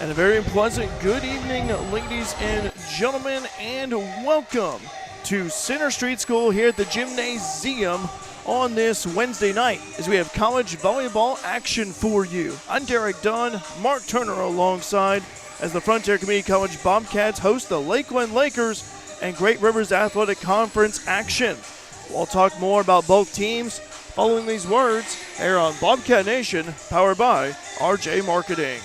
And a very pleasant good evening, ladies and gentlemen, and welcome to Center Street School here at the Gymnasium on this Wednesday night as we have college volleyball action for you. I'm Derek Dunn, Mark Turner alongside as the Frontier Community College Bobcats host the Lakeland Lakers and Great Rivers Athletic Conference action. We'll talk more about both teams following these words here on Bobcat Nation, powered by RJ Marketing.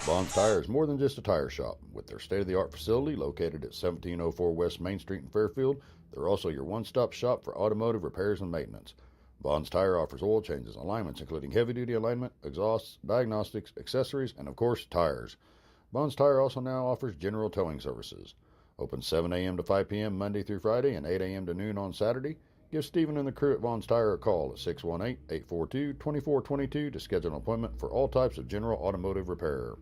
Bonds Tire is more than just a tire shop. With their state-of-the-art facility located at 1704 West Main Street in Fairfield, they're also your one-stop shop for automotive repairs and maintenance. Bonds Tire offers oil changes and alignments, including heavy-duty alignment, exhausts, diagnostics, accessories, and, of course, tires. Bonds Tire also now offers general towing services. Open 7 a.m. to 5 p.m. Monday through Friday and 8 a.m. to noon on Saturday. Give Stephen and the crew at Bonds Tire a call at 618-842-2422 to schedule an appointment for all types of general automotive repair.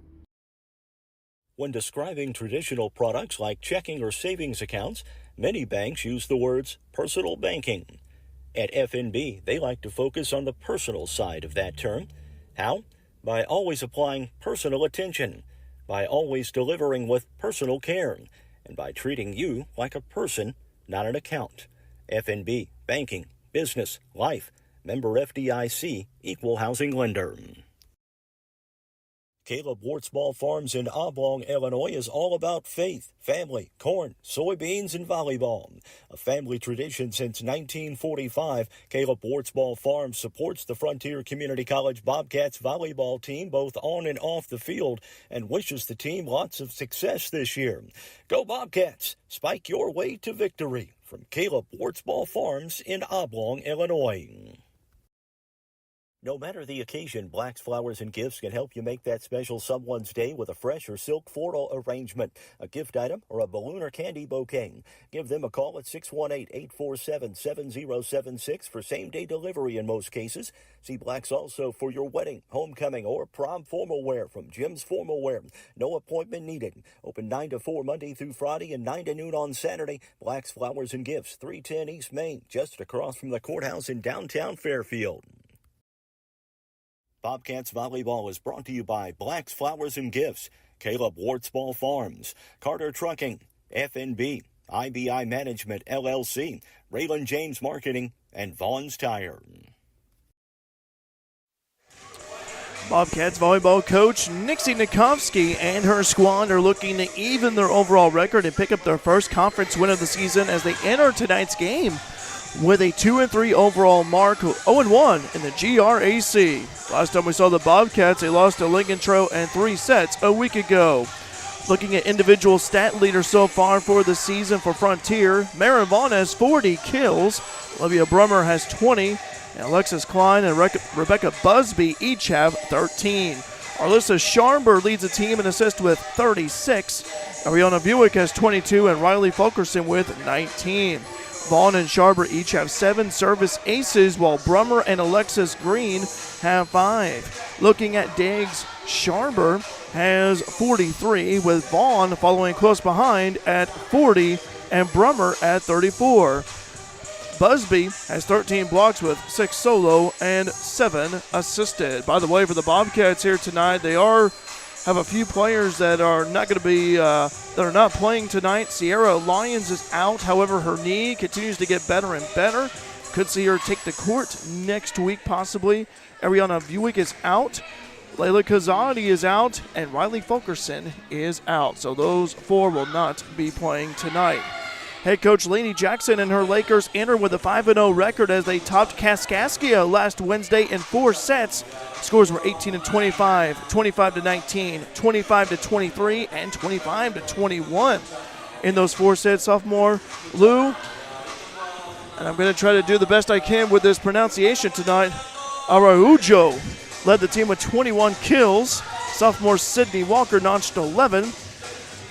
When describing traditional products like checking or savings accounts, many banks use the words personal banking. At FNB, they like to focus on the personal side of that term. How? By always applying personal attention, by always delivering with personal care, and by treating you like a person, not an account. FNB, banking, business, life, member FDIC, equal housing lender. Caleb Wartzball Farms in Oblong, Illinois is all about faith, family, corn, soybeans, and volleyball. A family tradition since 1945, Caleb Wartzball Farms supports the Frontier Community College Bobcats volleyball team both on and off the field and wishes the team lots of success this year. Go Bobcats! Spike your way to victory. From Caleb Wartzball Farms in Oblong, Illinois. No matter the occasion, Black's Flowers and Gifts can help you make that special someone's day with a fresh or silk floral arrangement, a gift item, or a balloon or candy bouquet. Give them a call at 618-847-7076 for same-day delivery in most cases. See Black's also for your wedding, homecoming, or prom formal wear from Jim's Formal Wear. No appointment needed. Open 9 to 4 Monday through Friday and 9 to noon on Saturday. Black's Flowers and Gifts, 310 East Main, just across from the courthouse in downtown Fairfield. Bobcats Volleyball is brought to you by Black's Flowers and Gifts, Caleb Wartzball Farms, Carter Trucking, FNB, IBI Management, LLC, Raylan James Marketing, and Vaughn's Tire. Bobcats volleyball coach Nixie Nikovsky and her squad are looking to even their overall record and pick up their first conference win of the season as they enter tonight's game with a 2-3 overall mark, 0-1 in the GRAC. Last time we saw the Bobcats, they lost to Lincoln Tro in 3 sets a week ago. Looking at individual stat leaders so far for the season for Frontier, Maren Vaughn has 40 kills, Olivia Brummer has 20, and Alexis Klein and Rebecca Busby each have 13. Arlissa Scharber leads the team in assists with 36. Ariana Buick has 22, and Riley Fulkerson with 19. Vaughn and Scharber each have 7 service aces, while Brummer and Alexis Green have 5. Looking at digs, Scharber has 43, with Vaughn following close behind at 40 and Brummer at 34. Busby has 13 blocks with 6 solo and 7 assisted. By the way, for the Bobcats here tonight, they have a few players that are not going to be that are not playing tonight. Sierra Lyons is out. However, her knee continues to get better and better. Could see her take the court next week possibly. Ariana Buick is out. Layla Kazadi is out, and Riley Fulkerson is out. So those 4 will not be playing tonight. Head coach Lainey Jackson and her Lakers enter with a 5-0 record as they topped Kaskaskia last Wednesday in 4 sets. Scores were 18-25, 25-19, 25-23, and 25-21. In those 4 sets, sophomore Lou, and I'm going to try to do the best I can with this pronunciation tonight, Araujo led the team with 21 kills. Sophomore Sydney Walker notched 11.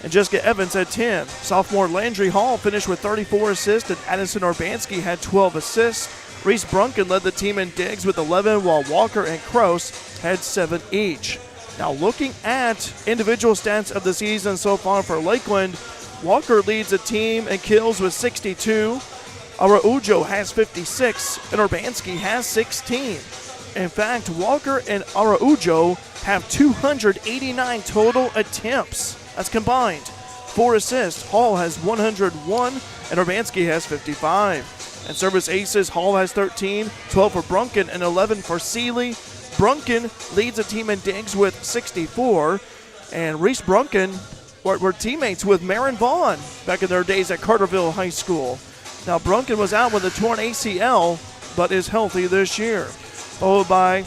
And Jessica Evans had 10. Sophomore Landry Hall finished with 34 assists, and Addison Urbanski had 12 assists. Reese Brunken led the team in digs with 11, while Walker and Kroos had 7 each. Now looking at individual stats of the season so far for Lakeland, Walker leads the team in kills with 62. Araujo has 56, and Urbanski has 16. In fact, Walker and Araujo have 289 total attempts. That's combined. 4 assists. Hall has 101, and Urbanski has 55. And service aces, Hall has 13, 12 for Brunken, and 11 for Seeley. Brunken leads the team in digs with 64, and Reese Brunken were teammates with Marin Vaughn back in their days at Carterville High School. Now, Brunken was out with a torn ACL, but is healthy this year. Followed by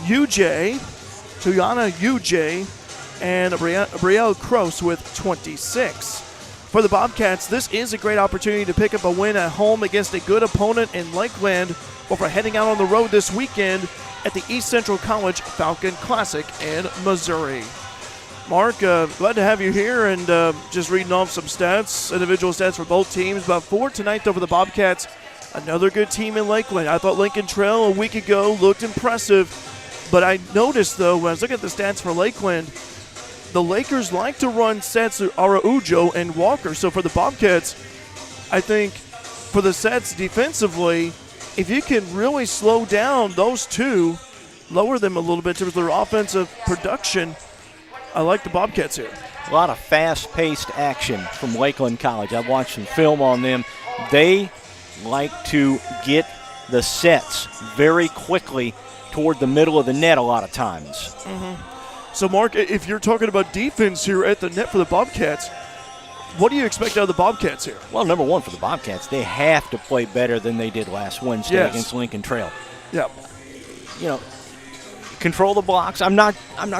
Tuyana UJ, and Brielle Kroos with 26. For the Bobcats, this is a great opportunity to pick up a win at home against a good opponent in Lakeland before heading out on the road this weekend at the East Central College Falcon Classic in Missouri. Mark, glad to have you here, and just reading off some stats, individual stats for both teams. But for tonight, over the Bobcats, another good team in Lakeland. I thought Lincoln Trail a week ago looked impressive, but I noticed, though, when I was looking at the stats for Lakeland, the Lakers like to run sets of Araujo and Walker. So for the Bobcats, I think for the sets defensively, if you can really slow down those two, lower them a little bit to their offensive production, I like the Bobcats here. A lot of fast-paced action from Lakeland College. I've watched some film on them. They like to get the sets very quickly toward the middle of the net a lot of times. Mm-hmm. So, Mark, if you're talking about defense here at the net for the Bobcats, what do you expect out of the Bobcats here? Well, number one for the Bobcats, they have to play better than they did last Wednesday against Lincoln Trail. Yeah. You know, control the blocks. I'm not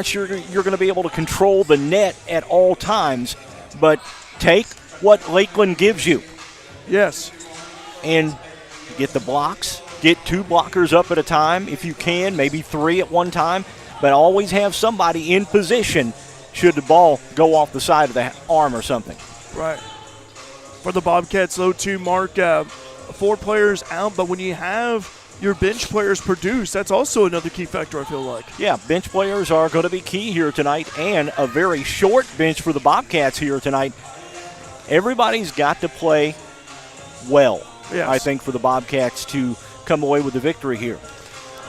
sure you're going to be able to control the net at all times, but take what Lakeland gives you. Yes. And get the blocks. Get 2 blockers up at a time if you can, maybe 3 at one time, but always have somebody in position should the ball go off the side of the arm or something. Right. For the Bobcats, though, too, Mark, 4 players out, but when you have your bench players produce, that's also another key factor, I feel like. Yeah, bench players are going to be key here tonight, and a very short bench for the Bobcats here tonight. Everybody's got to play well, yes, I think, for the Bobcats to come away with the victory here.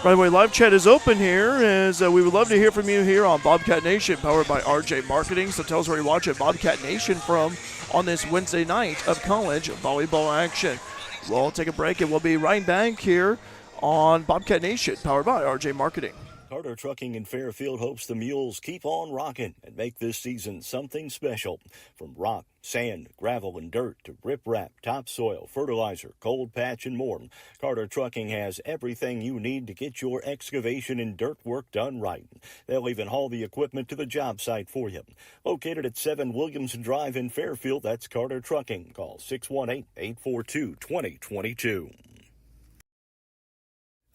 By the way, live chat is open here, as we would love to hear from you here on Bobcat Nation, powered by RJ Marketing. So tell us where you're watching Bobcat Nation from on this Wednesday night of college volleyball action. We'll take a break, and we'll be right back here on Bobcat Nation, powered by RJ Marketing. Carter Trucking in Fairfield hopes the Mules keep on rocking and make this season something special. From rock, sand, gravel, and dirt to riprap, topsoil, fertilizer, cold patch, and more, Carter Trucking has everything you need to get your excavation and dirt work done right. They'll even haul the equipment to the job site for you. Located at 7 Williamson Drive in Fairfield, that's Carter Trucking. Call 618-842-2022.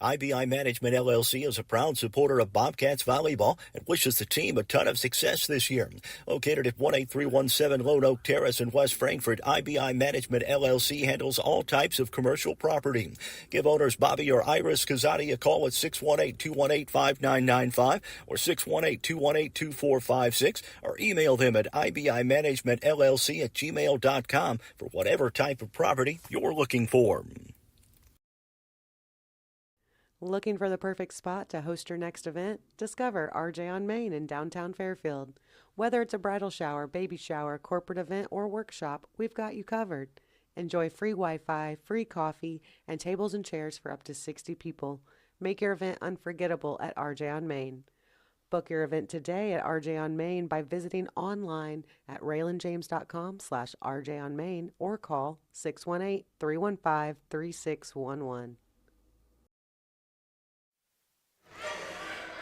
IBI Management LLC is a proud supporter of Bobcats Volleyball and wishes the team a ton of success this year. Located at 18317 Lone Oak Terrace in West Frankfort, IBI Management LLC handles all types of commercial property. Give owners Bobby or Iris Kazadi a call at 618-218-5995 or 618-218-2456 or email them at ibimanagementllc@gmail.com for whatever type of property you're looking for. Looking for the perfect spot to host your next event? Discover RJ on Main in downtown Fairfield. Whether it's a bridal shower, baby shower, corporate event, or workshop, we've got you covered. Enjoy free Wi-Fi, free coffee, and tables and chairs for up to 60 people. Make your event unforgettable at RJ on Main. Book your event today at RJ on Main by visiting online at RaylandJames.com/RJ on Main or call 618-315-3611.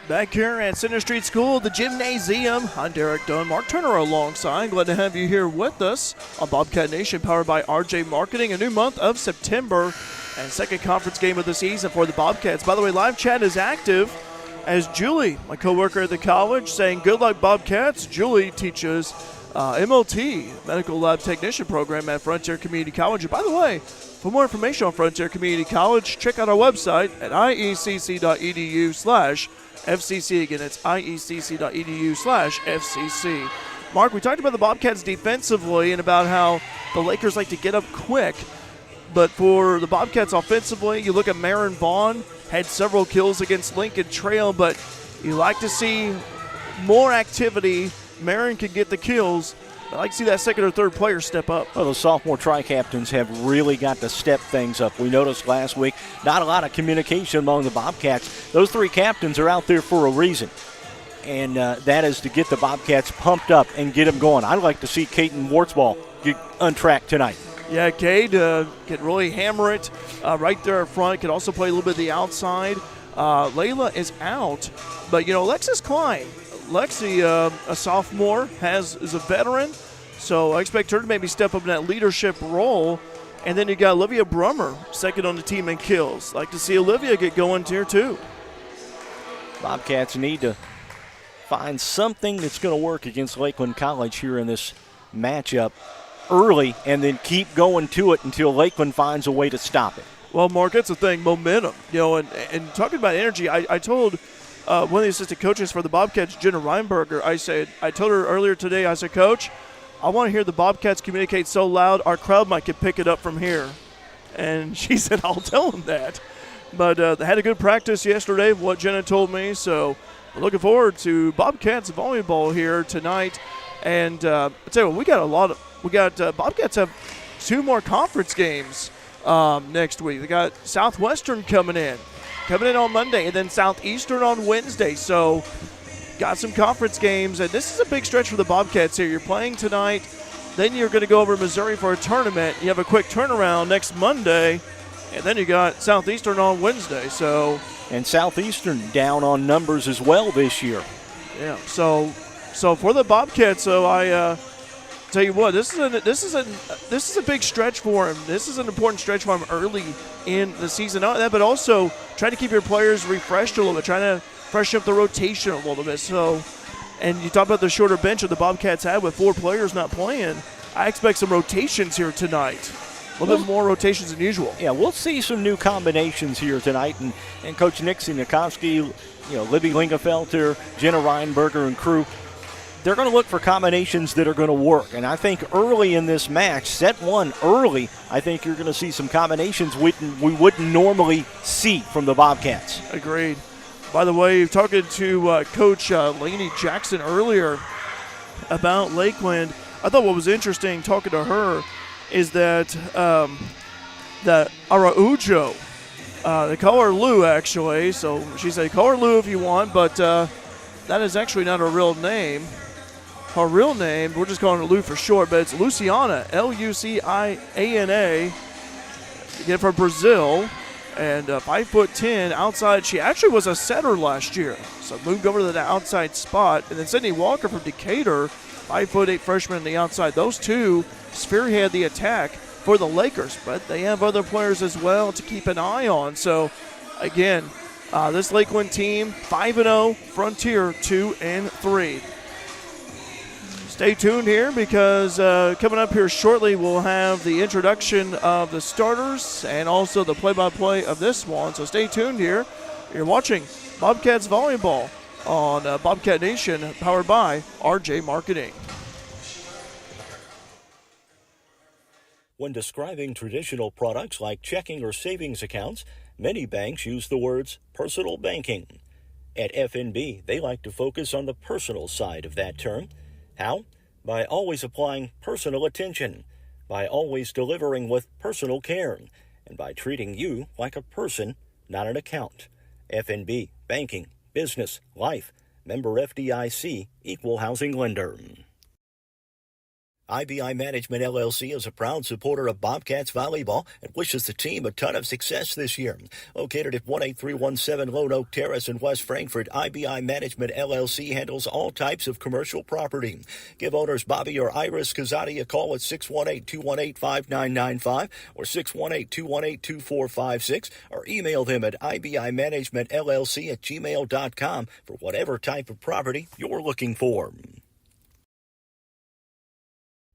Back here at Center Street School, the gymnasium. I'm Derek Dunn, Mark Turner alongside. Glad to have you here with us on Bobcat Nation, powered by RJ Marketing. A new month of September and second conference game of the season for the Bobcats. By the way, live chat is active as Julie, my coworker at the college, saying good luck Bobcats. Julie teaches MLT, Medical Lab Technician program at Frontier Community College. And by the way, for more information on Frontier Community College, check out our website at iecc.edu/FCC. Again, it's iecc.edu/FCC. Mark, we talked about the Bobcats defensively and about how the Lakers like to get up quick. But for the Bobcats offensively, you look at Marin Vaughn, had several kills against Lincoln Trail, but you like to see more activity. Marion can get the kills. I like to see that second or third player step up. Well, the sophomore tri-captains have really got to step things up. We noticed last week not a lot of communication among the Bobcats. Those three captains are out there for a reason, and that is to get the Bobcats pumped up and get them going. I'd like to see Caden Wartsball get untracked tonight. Yeah, Cade can really hammer it right there up front. Can also play a little bit of the outside. Layla is out, but, Alexis Klein, Lexi, a sophomore, is a veteran, so I expect her to maybe step up in that leadership role. And then you got Olivia Brummer, second on the team in kills. Like to see Olivia get going here too. Bobcats need to find something that's going to work against Lakeland College here in this matchup early, and then keep going to it until Lakeland finds a way to stop it. Well, Mark, that's the thing, momentum. And talking about energy, I told one of the assistant coaches for the Bobcats, Jenna Reinberger, I told her earlier today, I said, Coach, I want to hear the Bobcats communicate so loud our crowd might could pick it up from here. And she said, I'll tell them that. But they had a good practice yesterday, what Jenna told me, so we're looking forward to Bobcats volleyball here tonight. And I'll tell you what, Bobcats have 2 more conference games next week. They got Southwestern coming in on Monday, and then Southeastern on Wednesday. So got some conference games, and this is a big stretch for the Bobcats here. You're playing tonight, then you're going to go over to Missouri for a tournament. You have a quick turnaround next Monday, and then you got Southeastern on Wednesday. And Southeastern down on numbers as well this year. Yeah. So for the Bobcats, I tell you what, this is a big stretch for him. This is an important stretch for him early in the season. Not that, but also try to keep your players refreshed a little bit, trying to freshen up the rotation a little bit. So, and you talk about the shorter bench that the Bobcats had with 4 players not playing. I expect some rotations here tonight. A little bit more rotations than usual. Yeah, we'll see some new combinations here tonight. And Coach Nixie Nikovsky, Libby Lingefelter, Jenna Reinberger, and crew, they're going to look for combinations that are going to work. And I think early in this match, set 1 early, I think you're going to see some combinations we wouldn't normally see from the Bobcats. Agreed. By the way, talking to Coach Lainey Jackson earlier about Lakeland, I thought what was interesting talking to her is that that Araujo, they call her Lou actually, so she said call her Lou if you want, but that is actually not her real name. Her real name, we're just calling her Lou for short, but it's Luciana, Luciana. Again, from Brazil, and 5'10" outside. She actually was a setter last year, so moved over to the outside spot. And then Sydney Walker from Decatur, 5'8" freshman on the outside. Those two spearhead the attack for the Lakers, but they have other players as well to keep an eye on. So, again, this Lakeland team, 5-0, Frontier 2-3. Stay tuned here because coming up here shortly we'll have the introduction of the starters and also the play-by-play of this one. So stay tuned here. You're watching Bobcats Volleyball on Bobcat Nation, powered by RJ Marketing. When describing traditional products like checking or savings accounts, many banks use the words personal banking. At FNB, they like to focus on the personal side of that term. How? By always applying personal attention, by always delivering with personal care, and by treating you like a person, not an account. FNB, banking, business, life, member FDIC, equal housing lender. IBI Management LLC is a proud supporter of Bobcats Volleyball and wishes the team a ton of success this year. Located at 18317 Lone Oak Terrace in West Frankfort, IBI Management LLC handles all types of commercial property. Give owners Bobby or Iris Kazadi a call at 618-218-5995 or 618-218-2456 or email them at ibimanagementllc@gmail.com for whatever type of property you're looking for.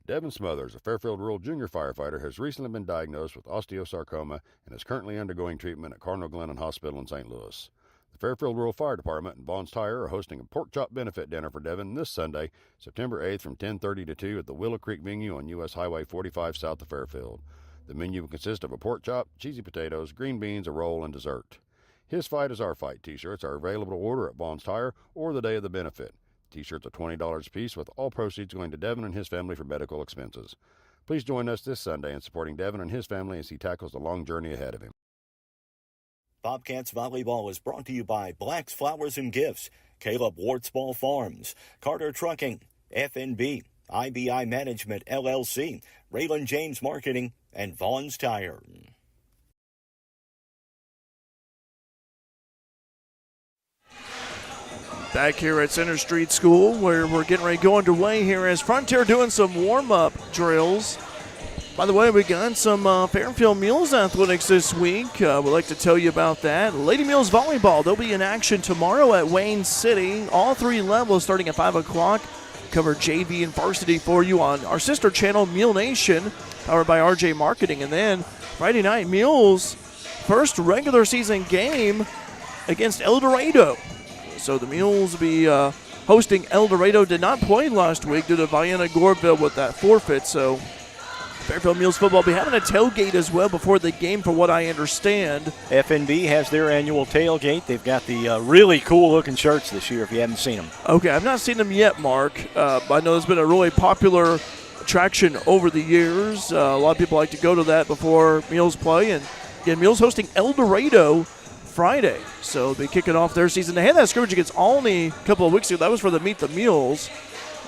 Devin Smothers, a Fairfield Rural junior firefighter, has recently been diagnosed with osteosarcoma and is currently undergoing treatment at Cardinal Glennon Hospital in St. Louis. The Fairfield Rural Fire Department and Vaughn's Tire are hosting a pork chop benefit dinner for Devin this Sunday, September 8th from 10:30 to 2 at the Willow Creek venue on U.S. Highway 45 south of Fairfield. The menu will consist of a pork chop, cheesy potatoes, green beans, a roll, and dessert. His Fight is Our Fight t-shirts are available to order at Vaughn's Tire or the day of the benefit. T-shirts are $20 a piece, with all proceeds going to Devin and his family for medical expenses. Please join us this Sunday in supporting Devin and his family as he tackles the long journey ahead of him. Bobcats Volleyball is brought to you by Black's Flowers and Gifts, Caleb Wartsball Farms, Carter Trucking, FNB, IBI Management, LLC, Raylan James Marketing, and Vaughn's Tire. Back here at Center Street School, where we're getting ready to go underway here as Frontier doing some warm-up drills. By the way, we got some Fairfield Mules athletics this week. We'd like to tell you about that. Lady Mules Volleyball, they'll be in action tomorrow at Wayne City. All three levels starting at 5 o'clock. Cover JV and varsity for you on our sister channel, Mule Nation, powered by RJ Marketing. And then Friday night, Mules' first regular season game against El Dorado. So the Mules will be hosting El Dorado. Did not play last week due to Vienna Goreville with that forfeit. So Fairfield Mules football will be having a tailgate as well before the game, for what I understand. FNB has their annual tailgate. They've got the really cool-looking shirts this year if you haven't seen them. Okay, I've not seen them yet, Mark. I know it's been a really popular attraction over the years. A lot of people like to go to that before Mules play. And again, Mules hosting El Dorado Friday. So they'll be kicking off their season. They had that scrimmage against Alney a couple of weeks ago. That was for the Meet the Mules.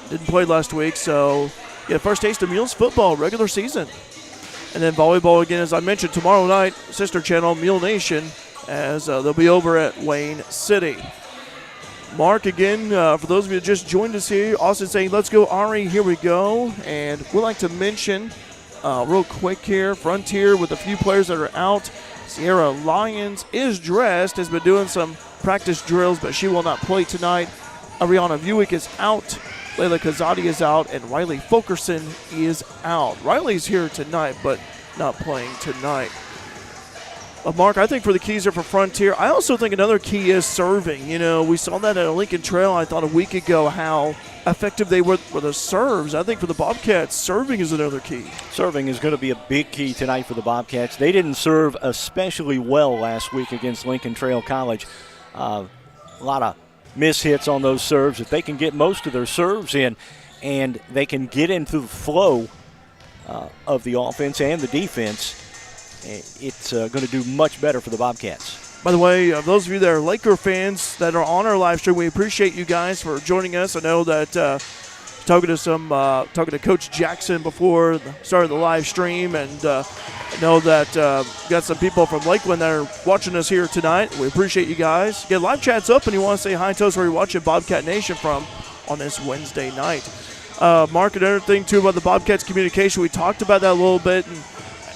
Didn't play last week, so yeah, first taste of Mules football, regular season. And then volleyball again, as I mentioned, tomorrow night, sister channel, Mule Nation, as they'll be over at Wayne City. Mark, again, for those of you that just joined us here, Austin saying, let's go, Ari, here we go. And we'd like to mention real quick here, Frontier with a few players that are out. Sierra Lyons is dressed, has been doing some practice drills, but she will not play tonight. Ariana Buick is out. Layla Kazadi is out, and Riley Fulkerson is out. Riley's here tonight, but not playing tonight. Mark, I think for the keys are for Frontier. I also think another key is serving. You know, we saw that at Lincoln Trail, I thought, a week ago, how effective they were with the serves. I think for the Bobcats, serving is another key. Serving is going to be a big key tonight for the Bobcats. They didn't serve especially well last week against Lincoln Trail College. A lot of mishits on those serves. If they can get most of their serves in and they can get into the flow of the offense and the defense, it's going to do much better for the Bobcats. By the way, those of you that are Laker fans that are on our live stream, we appreciate you guys for joining us. I know that talking to Coach Jackson before the start of the live stream, and I know that got some people from Lakeland that are watching us here tonight. We appreciate you guys. Get live chats up, and you want to say hi to us where you're watching Bobcat Nation from on this Wednesday night. Mark, another thing too about the Bobcats communication, we talked about that a little bit, and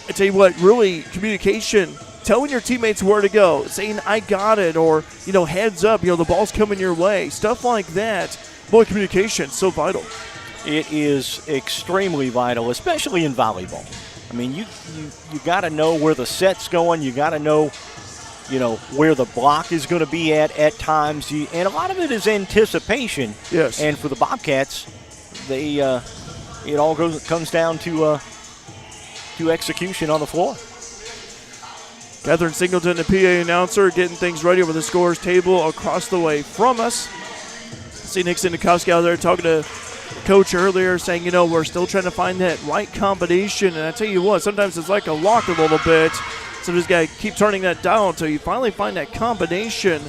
I tell you what, really, communication, telling your teammates where to go, saying I got it, or, you know, heads up, you know, the ball's coming your way, stuff like that. Boy, communication is so vital. It is extremely vital, especially in volleyball. I mean, you got to know where the set's going. You got to know, you know, where the block is going to be at times. And a lot of it is anticipation. Yes. And for the Bobcats, they it all comes down to execution on the floor. Catherine Singleton, the PA announcer, getting things ready over the scores table across the way from us. See Nick Sindikowski out there talking to Coach earlier, saying, you know, we're still trying to find that right combination. And I tell you what, sometimes it's like a lock a little bit. So you just got to keep turning that down until you finally find that combination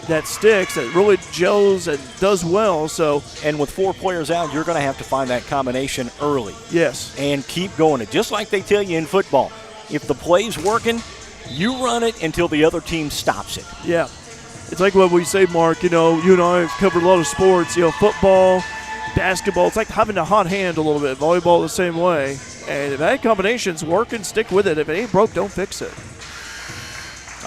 that sticks, that really gels and does well. So, and with 4 players out, you're going to have to find that combination early. Yes. And keep going it. Just like they tell you in football, if the play's working, you run it until the other team stops it. Yeah. It's like what we say, Mark, you know, you and I have covered a lot of sports, you know, football, basketball. It's like having a hot hand a little bit. Volleyball the same way. And if that combination's working, stick with it. If it ain't broke, don't fix it.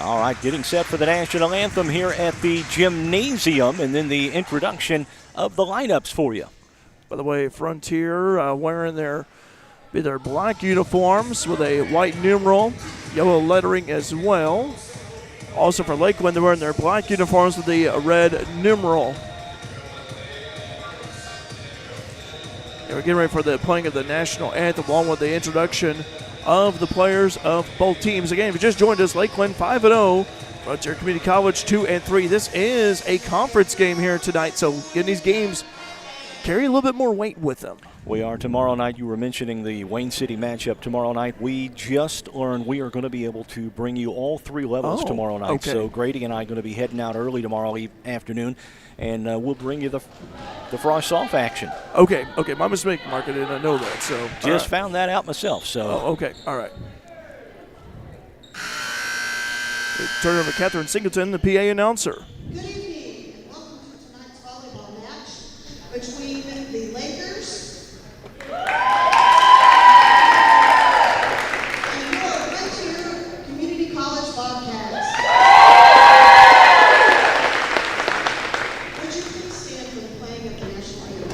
All right, getting set for the national anthem here at the gymnasium, and then the introduction of the lineups for you. By the way, Frontier wearing their black uniforms with a white numeral, yellow lettering as well. Also for Lakeland, they're wearing their black uniforms with the red numeral. And we're getting ready for the playing of the national anthem, along with the introduction of the players of both teams. Again, if you just joined us, Lakeland 5-0 Frontier Community College 2 and 3. This is a conference game here tonight, so in these games, carry a little bit more weight with them. We are tomorrow night. You were mentioning the Wayne City matchup tomorrow night. We just learned we are going to be able to bring you all 3 levels tomorrow night. Okay. So Grady and I are going to be heading out early tomorrow afternoon, and we'll bring you the Frost Soft action. Okay, my mistake, Mark. I didn't know that. So Just found that out myself. So okay, all right. Turn over to Catherine Singleton, the PA announcer. Good evening, and welcome to tonight's volleyball match between the Lakers and your Frontier Community College Bobcats. Would you please stand for the playing of the national anthem?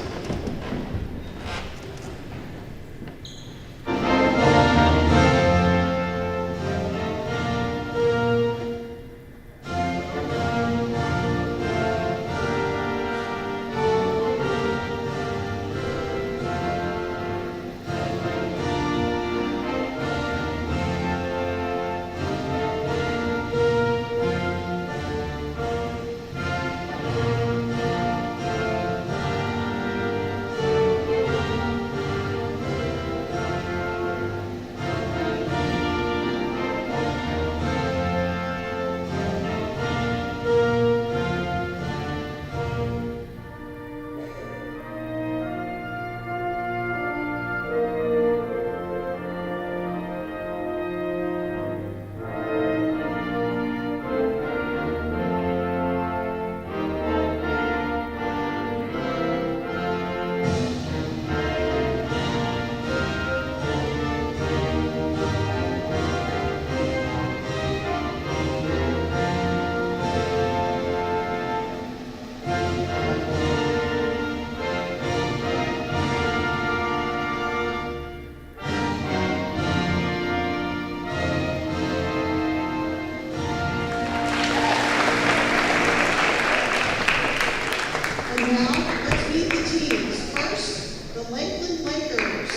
And now, let's meet the teams. First, the Lakeland Lakers.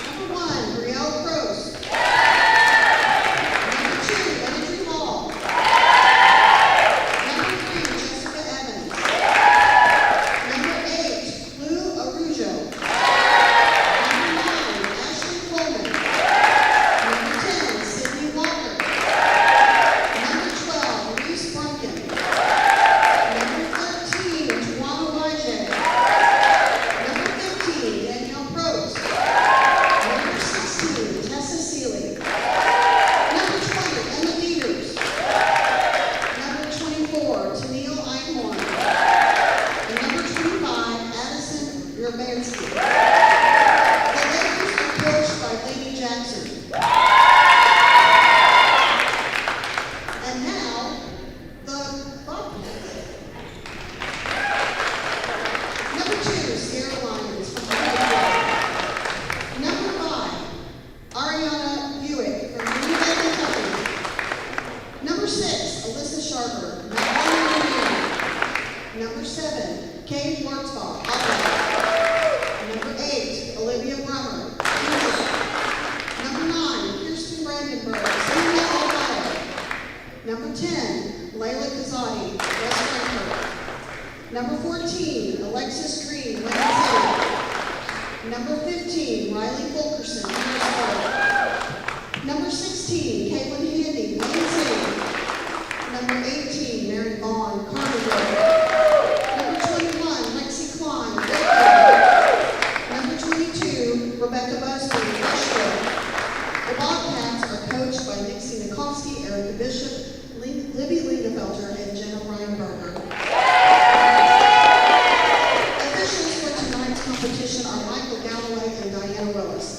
Number 1, Brielle Gross. Number 2, Andrew Hall. Number 3, Jessica Evans. Number 8, Lou Arujo. Number 9, Ashley Coleman. Number 10, Sydney Walker. Number 12, Reese Brunkin. Number 13, Tawana Wajay. Number 15, Danielle Probst. Number 16, Tessa Seeley. Number 20, Emma Dieters. Number 24, Tennille Einhorn. And number 25, Addison Urbanski. The Lakers are coached by Lady Jackson. And now, the Bobcats. Number 2, Sierra Lyons from Kentucky. Number 5, Ariana Buick from Greenville, Kentucky. Number 6, Alyssa Sharper, Mount Indiana. Number 7, Kate Wartzbach, Auburn. Number 8, Olivia Brummer, Kansas. Number 9, Kirsten Brandenburg, Selma, Ohio. Number 10, Layla Kazadi, West Frankfort. Number 14, Alexis Green, Wayne City. Number 15, Riley Fulkerson, Harrisburg. Number 16, Caitlin Handy, Wayne City. Number 18, Mary Vaughn, Carterville. Number 21, Lexi Klein, Lakeland. Number 22, Rebecca Busby, Rushville. The Bobcats are coached by Nixie Nikowski, Erica Bishop, Libby Lingenfelter, and Jenna Reinberger. Officials for tonight's competition are Michael Galloway and Diana Willis.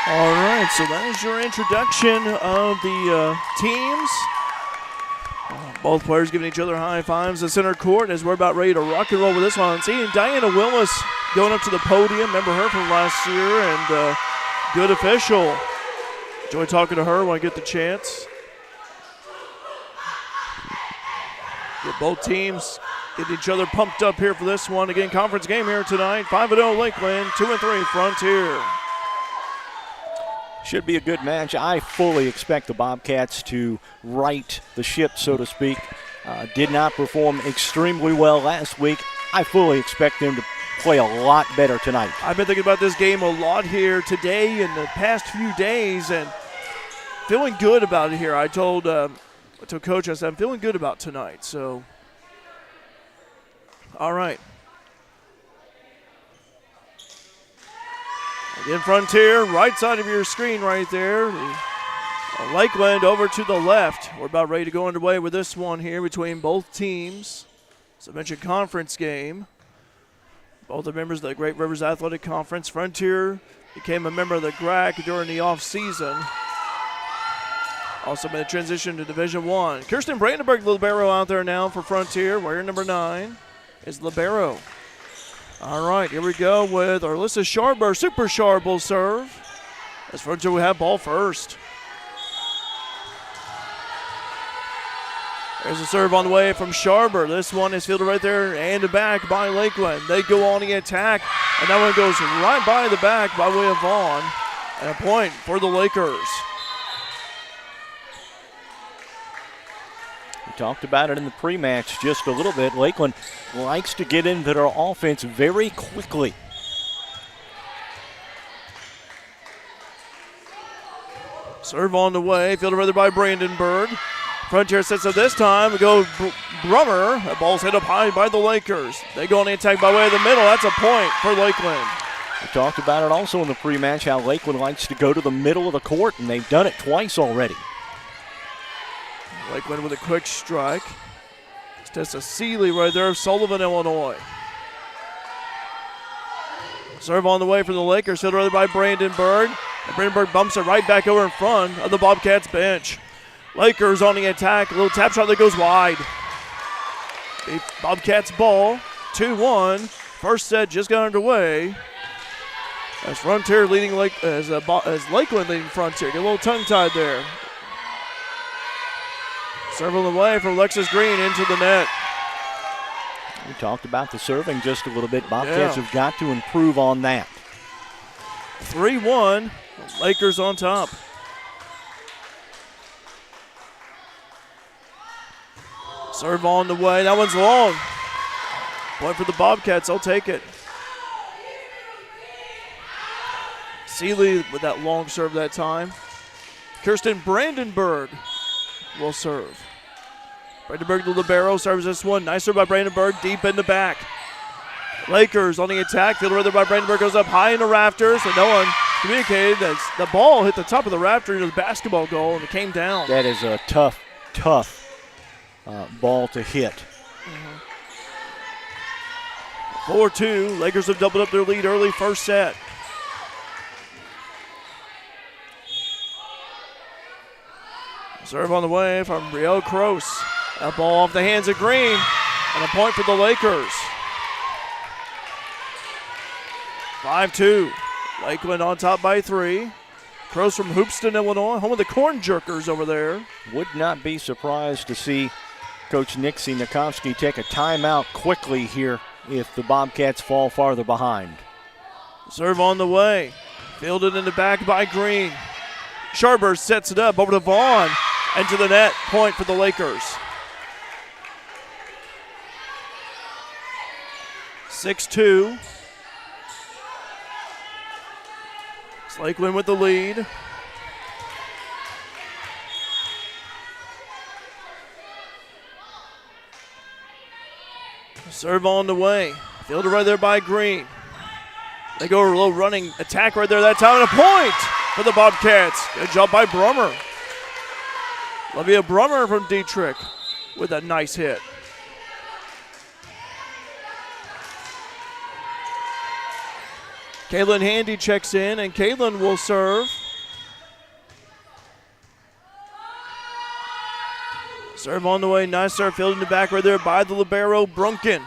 All right, so that is your introduction of the teams. Both players giving each other high fives in center court as we're about ready to rock and roll with this one. Seeing Diana Willis going up to the podium. Remember her from last year, and good official. Enjoy talking to her when I get the chance. Get both teams Get each other pumped up here for this one. Again, conference game here tonight. 5-0 Lakeland, 2-3 Frontier. Should be a good match. I fully expect the Bobcats to right the ship, so to speak. Did not perform extremely well last week. I fully expect them to play a lot better tonight. I've been thinking about this game a lot here today and the past few days, and feeling good about it here. I told Coach, I said, I'm feeling good about tonight. So, all right. Again, Frontier, right side of your screen right there. Lakeland over to the left. We're about ready to go underway with this one here between both teams. As I mentioned, conference game. Both are members of the Great Rivers Athletic Conference. Frontier became a member of the GRAC during the offseason. Also made a transition to Division I. Kirsten Brandenburg, libero out there now for Frontier. Wearing number 9 is libero. All right, here we go with Alyssa Sharber. Super Sharp will serve. As Frontier will have ball first. There's a serve on the way from Sharber. This one is fielded right there and back by Lakeland. They go on the attack, and that one goes right by the back by way of Vaughn. And a point for the Lakers. We talked about it in the pre-match just a little bit. Lakeland likes to get into their offense very quickly. Serve on the way, fielded right there by Brandenburg. Frontier sets up this time. We go Brummer. The ball's hit up high by the Lakers. They go on the attack by way of the middle. That's a point for Lakeland. We talked about it also in the pre-match, how Lakeland likes to go to the middle of the court, and they've done it twice already. Lakeland with a quick strike. It's Tessa Seeley right there of Sullivan, Illinois. Serve on the way from the Lakers, fielded right by Brandenburg. And Brandenburg bumps it right back over in front of the Bobcats bench. Lakers on the attack. A little tap shot that goes wide. The Bobcats ball. 2-1. First set just got underway. As Frontier leading as Lakeland leading Frontier. Get a little tongue-tied there. Serve on the way from Alexis Green into the net. We talked about the serving just a little bit. Bobcats have got to improve on that. 3-1. Lakers on top. Serve on the way. That one's long. Point for the Bobcats. I'll take it. Seeley with that long serve that time. Kirsten Brandenburg will serve. Brandenburg to libero, serves this one. Nice serve by Brandenburg, deep in the back. Lakers on the attack. Fielded right there by Brandenburg, goes up high in the rafters, and no one communicated as the ball hit the top of the rafter into the basketball goal, and it came down. That is a tough ball to hit. 4-2. Lakers have doubled up their lead early first set. Serve on the way from Brielle Kroos. That ball off the hands of Green. And a point for the Lakers. 5-2. Lakeland on top by 3. Kroos from Hoopston, Illinois. Home of the Corn Jerkers over there. Would not be surprised to see Coach Nixie Nikovsky take a timeout quickly here if the Bobcats fall farther behind. Serve on the way. Fielded in the back by Green. Sharber sets it up over to Vaughn. And to the net, point for the Lakers. 6-2. It's Lakeland with the lead. Serve on the way. Fielded right there by Green. They go a little running attack right there that time, and a point for the Bobcats. Good job by Brummer. Olivia Brummer from Dietrich with a nice hit. Kaylin Handy checks in, and Kaylin will serve. Serve on the way. Nice serve. Fielded in the back right there by the libero, Brunken.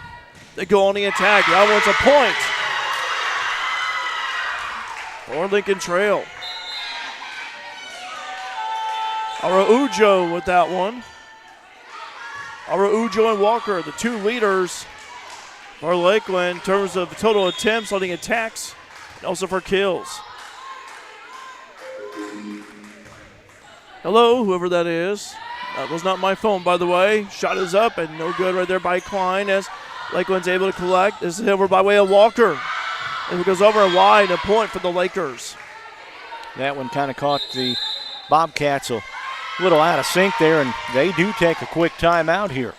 They go on the attack. That one's a point for Lincoln Trail. Araujo with that one. Araujo and Walker, the two leaders for Lakeland in terms of total attempts, leading attacks, and also for kills. Hello, whoever that is. That was not my phone, by the way. Shot is up and no good right there by Klein as Lakeland's able to collect. This is over by way of Walker. And it goes over and wide, a point for the Lakers. That one kind of caught the Bobcats a little out of sync there, and they do take a quick timeout here.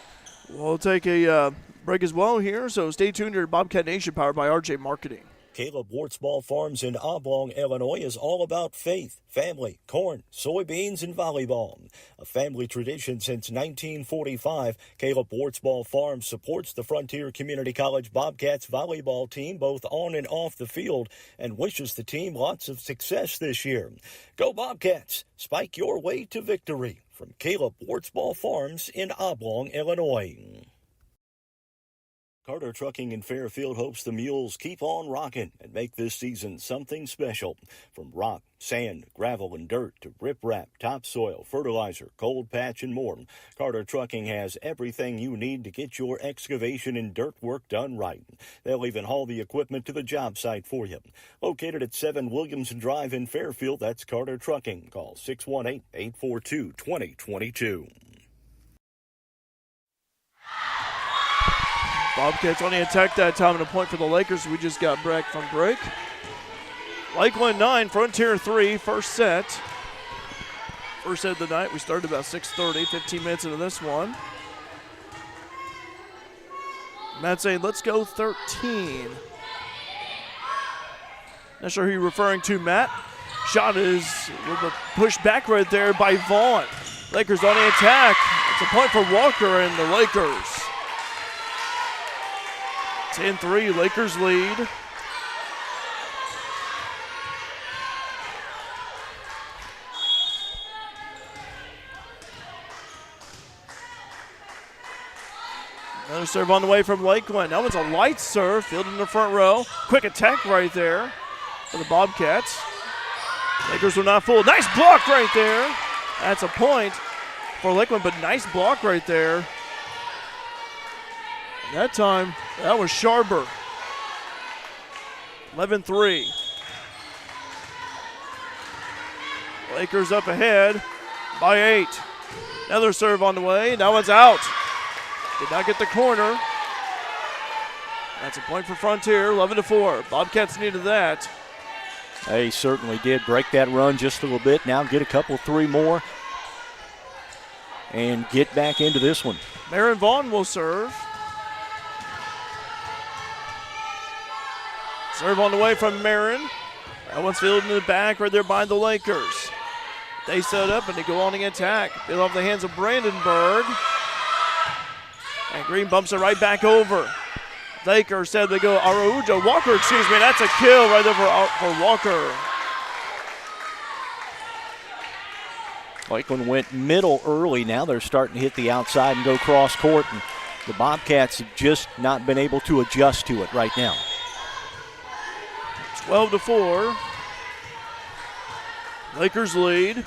We'll take a break as well here, so stay tuned to Bobcat Nation, powered by RJ Marketing. Caleb Wartsball Farms in Oblong, Illinois is all about faith, family, corn, soybeans, and volleyball. A family tradition since 1945, Caleb Wartsball Farms supports the Frontier Community College Bobcats volleyball team both on and off the field and wishes the team lots of success this year. Go Bobcats! Spike your way to victory. From Caleb Wartsball Farms in Oblong, Illinois. Carter Trucking in Fairfield hopes the Mules keep on rocking and make this season something special. From rock, sand, gravel, and dirt to riprap, topsoil, fertilizer, cold patch, and more, Carter Trucking has everything you need to get your excavation and dirt work done right. They'll even haul the equipment to the job site for you. Located at 7 Williamson Drive in Fairfield, that's Carter Trucking. Call 618-842-2022. Bobcats on the attack that time, and a point for the Lakers. We just got back from break. Lakeland 9, Frontier 3, first set. First set of the night. We started about 6:30, 15 minutes into this one. Matt saying, let's go 13. Not sure who you're referring to, Matt. Shot is pushed back right there by Vaughn. Lakers on the attack. It's a point for Walker and the Lakers. 10-3, Lakers lead. Another serve on the way from Lakeland. That one's a light serve, fielded in the front row. Quick attack right there for the Bobcats. Lakers were not fooled. Nice block right there. That's a point for Lakeland, but nice block right there. That time, that was Sharber. 11-3. Lakers up ahead by 8. Another serve on the way. That one's out. Did not get the corner. That's a point for Frontier, 11-4. Bobcats needed that. They certainly did break that run just a little bit. Now get a couple, 3 more, and get back into this one. Marin Vaughn will serve. Serve on the way from Marin. That one's fielded in the back right there by the Lakers. They set up and they go on the attack. Field off the hands of Brandenburg. And Green bumps it right back over. Lakers said they go Araujo. Walker, excuse me. That's a kill right there for Walker. Lakeland went middle early. Now they're starting to hit the outside and go cross court. And the Bobcats have just not been able to adjust to it right now. 12-4. Lakers lead.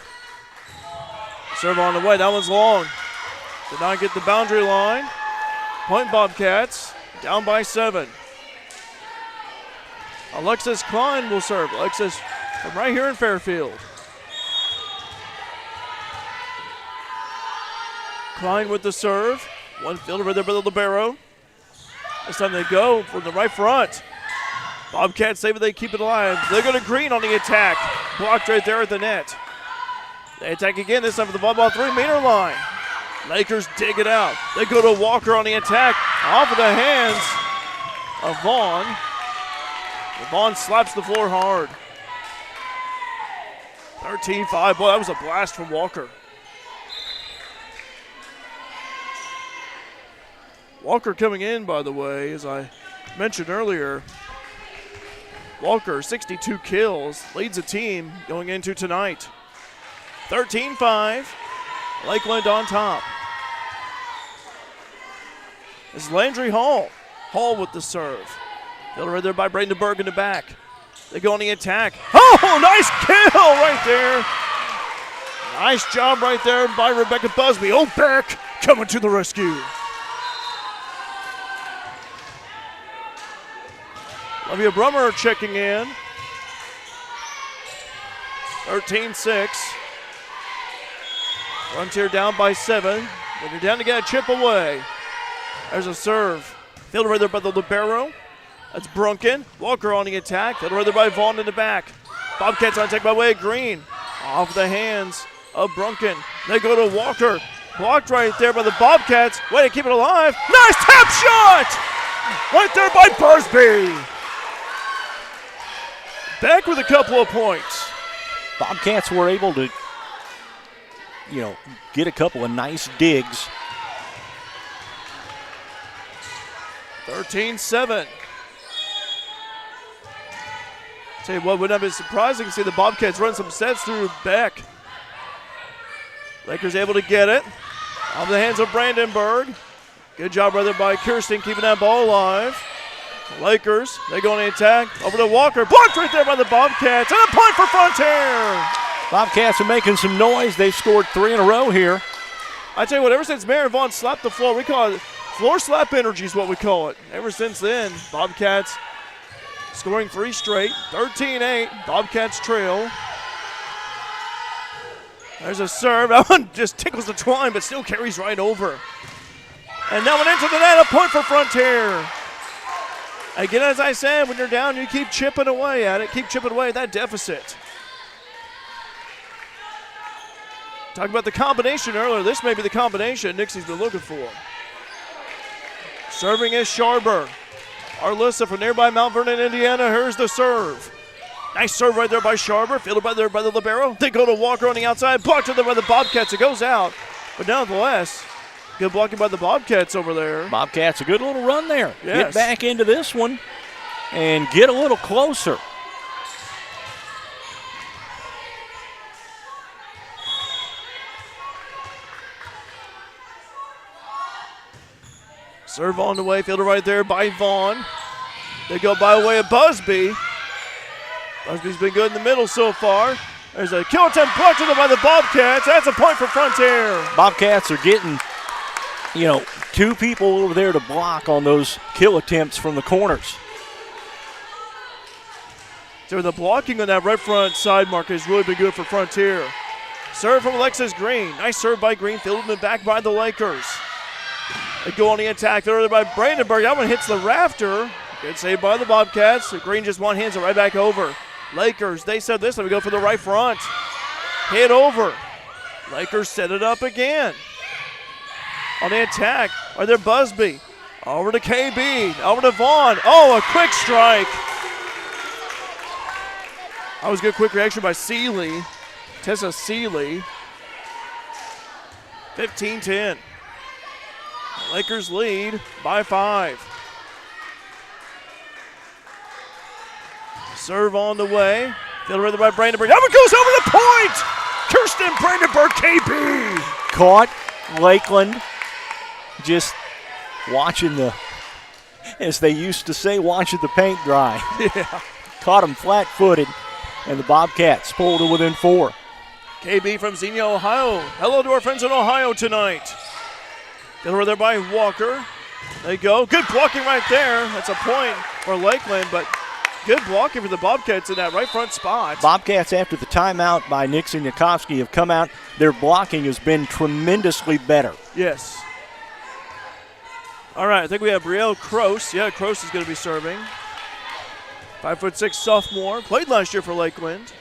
Serve on the way. That one's long. Did not get the boundary line. Point Bobcats. Down by 7. Alexis Klein will serve. Alexis from right here in Fairfield. Klein with the serve. One fielder right there by the libero. This time they go from the right front. Bobcats save it, they keep it alive. They go to Green on the attack. Blocked right there at the net. They attack again, this time for the volleyball 3-meter line. Lakers dig it out. They go to Walker on the attack. Off of the hands of Vaughn. Vaughn slaps the floor hard. 13-5. Boy, that was a blast from Walker. Walker coming in, by the way, as I mentioned earlier. Walker, 62 kills, leads the team going into tonight. 13-5, Lakeland on top. This is Landry Hall. Hall with the serve. Fielded right there by Brandenburg in the back. They go on the attack. Oh, nice kill right there. Nice job right there by Rebecca Busby. Oh, back coming to the rescue. Olivia Brummer checking in. 13-6. Frontier down by 7. But they're down to get a chip away. There's a serve. Fielded right there by the libero. That's Brunken. Walker on the attack. Fielded right there by Vaughn in the back. Bobcats on attack by way of Green. Off the hands of Brunken. They go to Walker. Blocked right there by the Bobcats. Way to keep it alive. Nice tap shot! Right there by Busby. Back with a couple of points. Bobcats were able to, get a couple of nice digs. 13-7. Tell you what, wouldn't have been surprising to see the Bobcats run some sets through Beck. Lakers able to get it. Off the hands of Brandenburg. Good job right there by Kirsten keeping that ball alive. Lakers, they go on the attack. Over to Walker. Blocked right there by the Bobcats. And a point for Frontier. Bobcats are making some noise. They've scored 3 in a row here. I tell you what, ever since Mary Vaughn slapped the floor, we call it floor slap energy is what we call it. Ever since then, Bobcats scoring 3 straight. 13-8. Bobcats trail. There's a serve. That one just tickles the twine, but still carries right over. And that one into the net. A point for Frontier. Again, as I said, when you're down, you keep chipping away at it. Keep chipping away at that deficit. Talking about the combination earlier. This may be the combination Nixie's been looking for. Serving is Sharber. Arlissa from nearby Mount Vernon, Indiana. Here's the serve. Nice serve right there by Sharber. Fielded by there by the libero. They go to Walker on the outside. Blocked there by the Bobcats. It goes out. But nonetheless, good blocking by the Bobcats over there. Bobcats, a good little run there. Yes. Get back into this one and get a little closer. Serve on the way, fielded right there by Vaughn. They go by way of Busby. Busby's been good in the middle so far. There's a kill attempt blocked by the Bobcats. That's a point for Frontier. Bobcats are getting, 2 people over there to block on those kill attempts from the corners. So the blocking on that right front side mark has really been good for Frontier. Serve from Alexis Green. Nice serve by Green, fielded in back by the Lakers. They go on the attack there by Brandenburg. That one hits the rafter. Good save by the Bobcats. Green just one hands it right back over. Lakers, they said this time we go for the right front. Hit over. Lakers set it up again. On the attack, right there Busby. Over to KB, over to Vaughn. Oh, a quick strike. That was a good quick reaction by Seeley. Tessa Seeley. 15-10. Lakers lead by 5. Serve on the way. Fielded right there by Brandenburg. That one goes over the point! Kirsten Brandenburg, KB! Caught Lakeland just watching as they used to say, watching the paint dry. Yeah. Caught him flat-footed, and the Bobcats pulled to within 4. KB from Xenia, Ohio. Hello to our friends in Ohio tonight. Fielded right there by Walker. There you go. Good blocking right there. That's a point for Lakeland, but good blocking for the Bobcats in that right front spot. Bobcats, after the timeout by Nixie Nikovsky, have come out. Their blocking has been tremendously better. Yes. All right, I think we have Brielle Kroos. Yeah, Kroos is going to be serving. 5'6" sophomore. Played last year for Lakeland.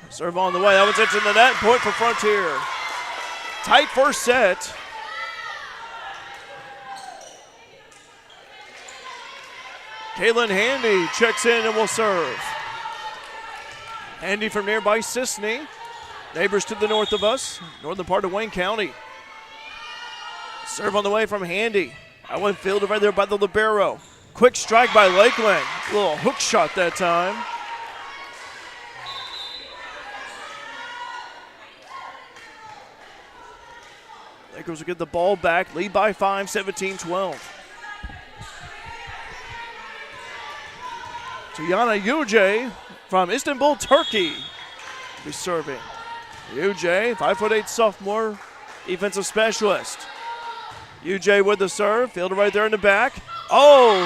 Serve on the way. That one's into the net. Point for Frontier. Tight first set. Kaylin Handy checks in and will serve. Handy from nearby Sisney. Neighbors to the north of us, northern part of Wayne County. Serve on the way from Handy. That one fielded right there by the libero. Quick strike by Lakeland. A little hook shot that time. Lakers will get the ball back. Lead by 5, 17-12. Tiana Yüce from Istanbul, Turkey, will be serving. UJ, 5'8" sophomore, defensive specialist. UJ with the serve, fielded right there in the back. Oh,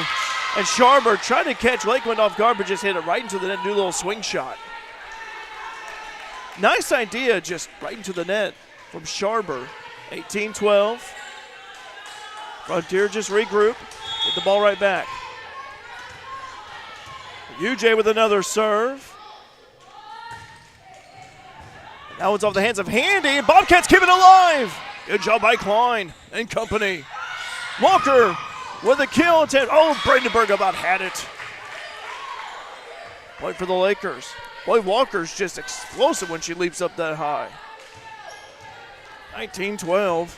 and Sharber tried to catch Lakeland off guard, but just hit it right into the net, do a little swing shot. Nice idea, just right into the net from Sharber. 18-12. Frontier just regroup, get the ball right back. UJ with another serve. That one's off the hands of Handy, and Bobcats keep it alive. Good job by Klein and company. Walker with a kill attempt. Oh, Brandenburg about had it. Point for the Lakers. Boy, Walker's just explosive when she leaps up that high. 19-12.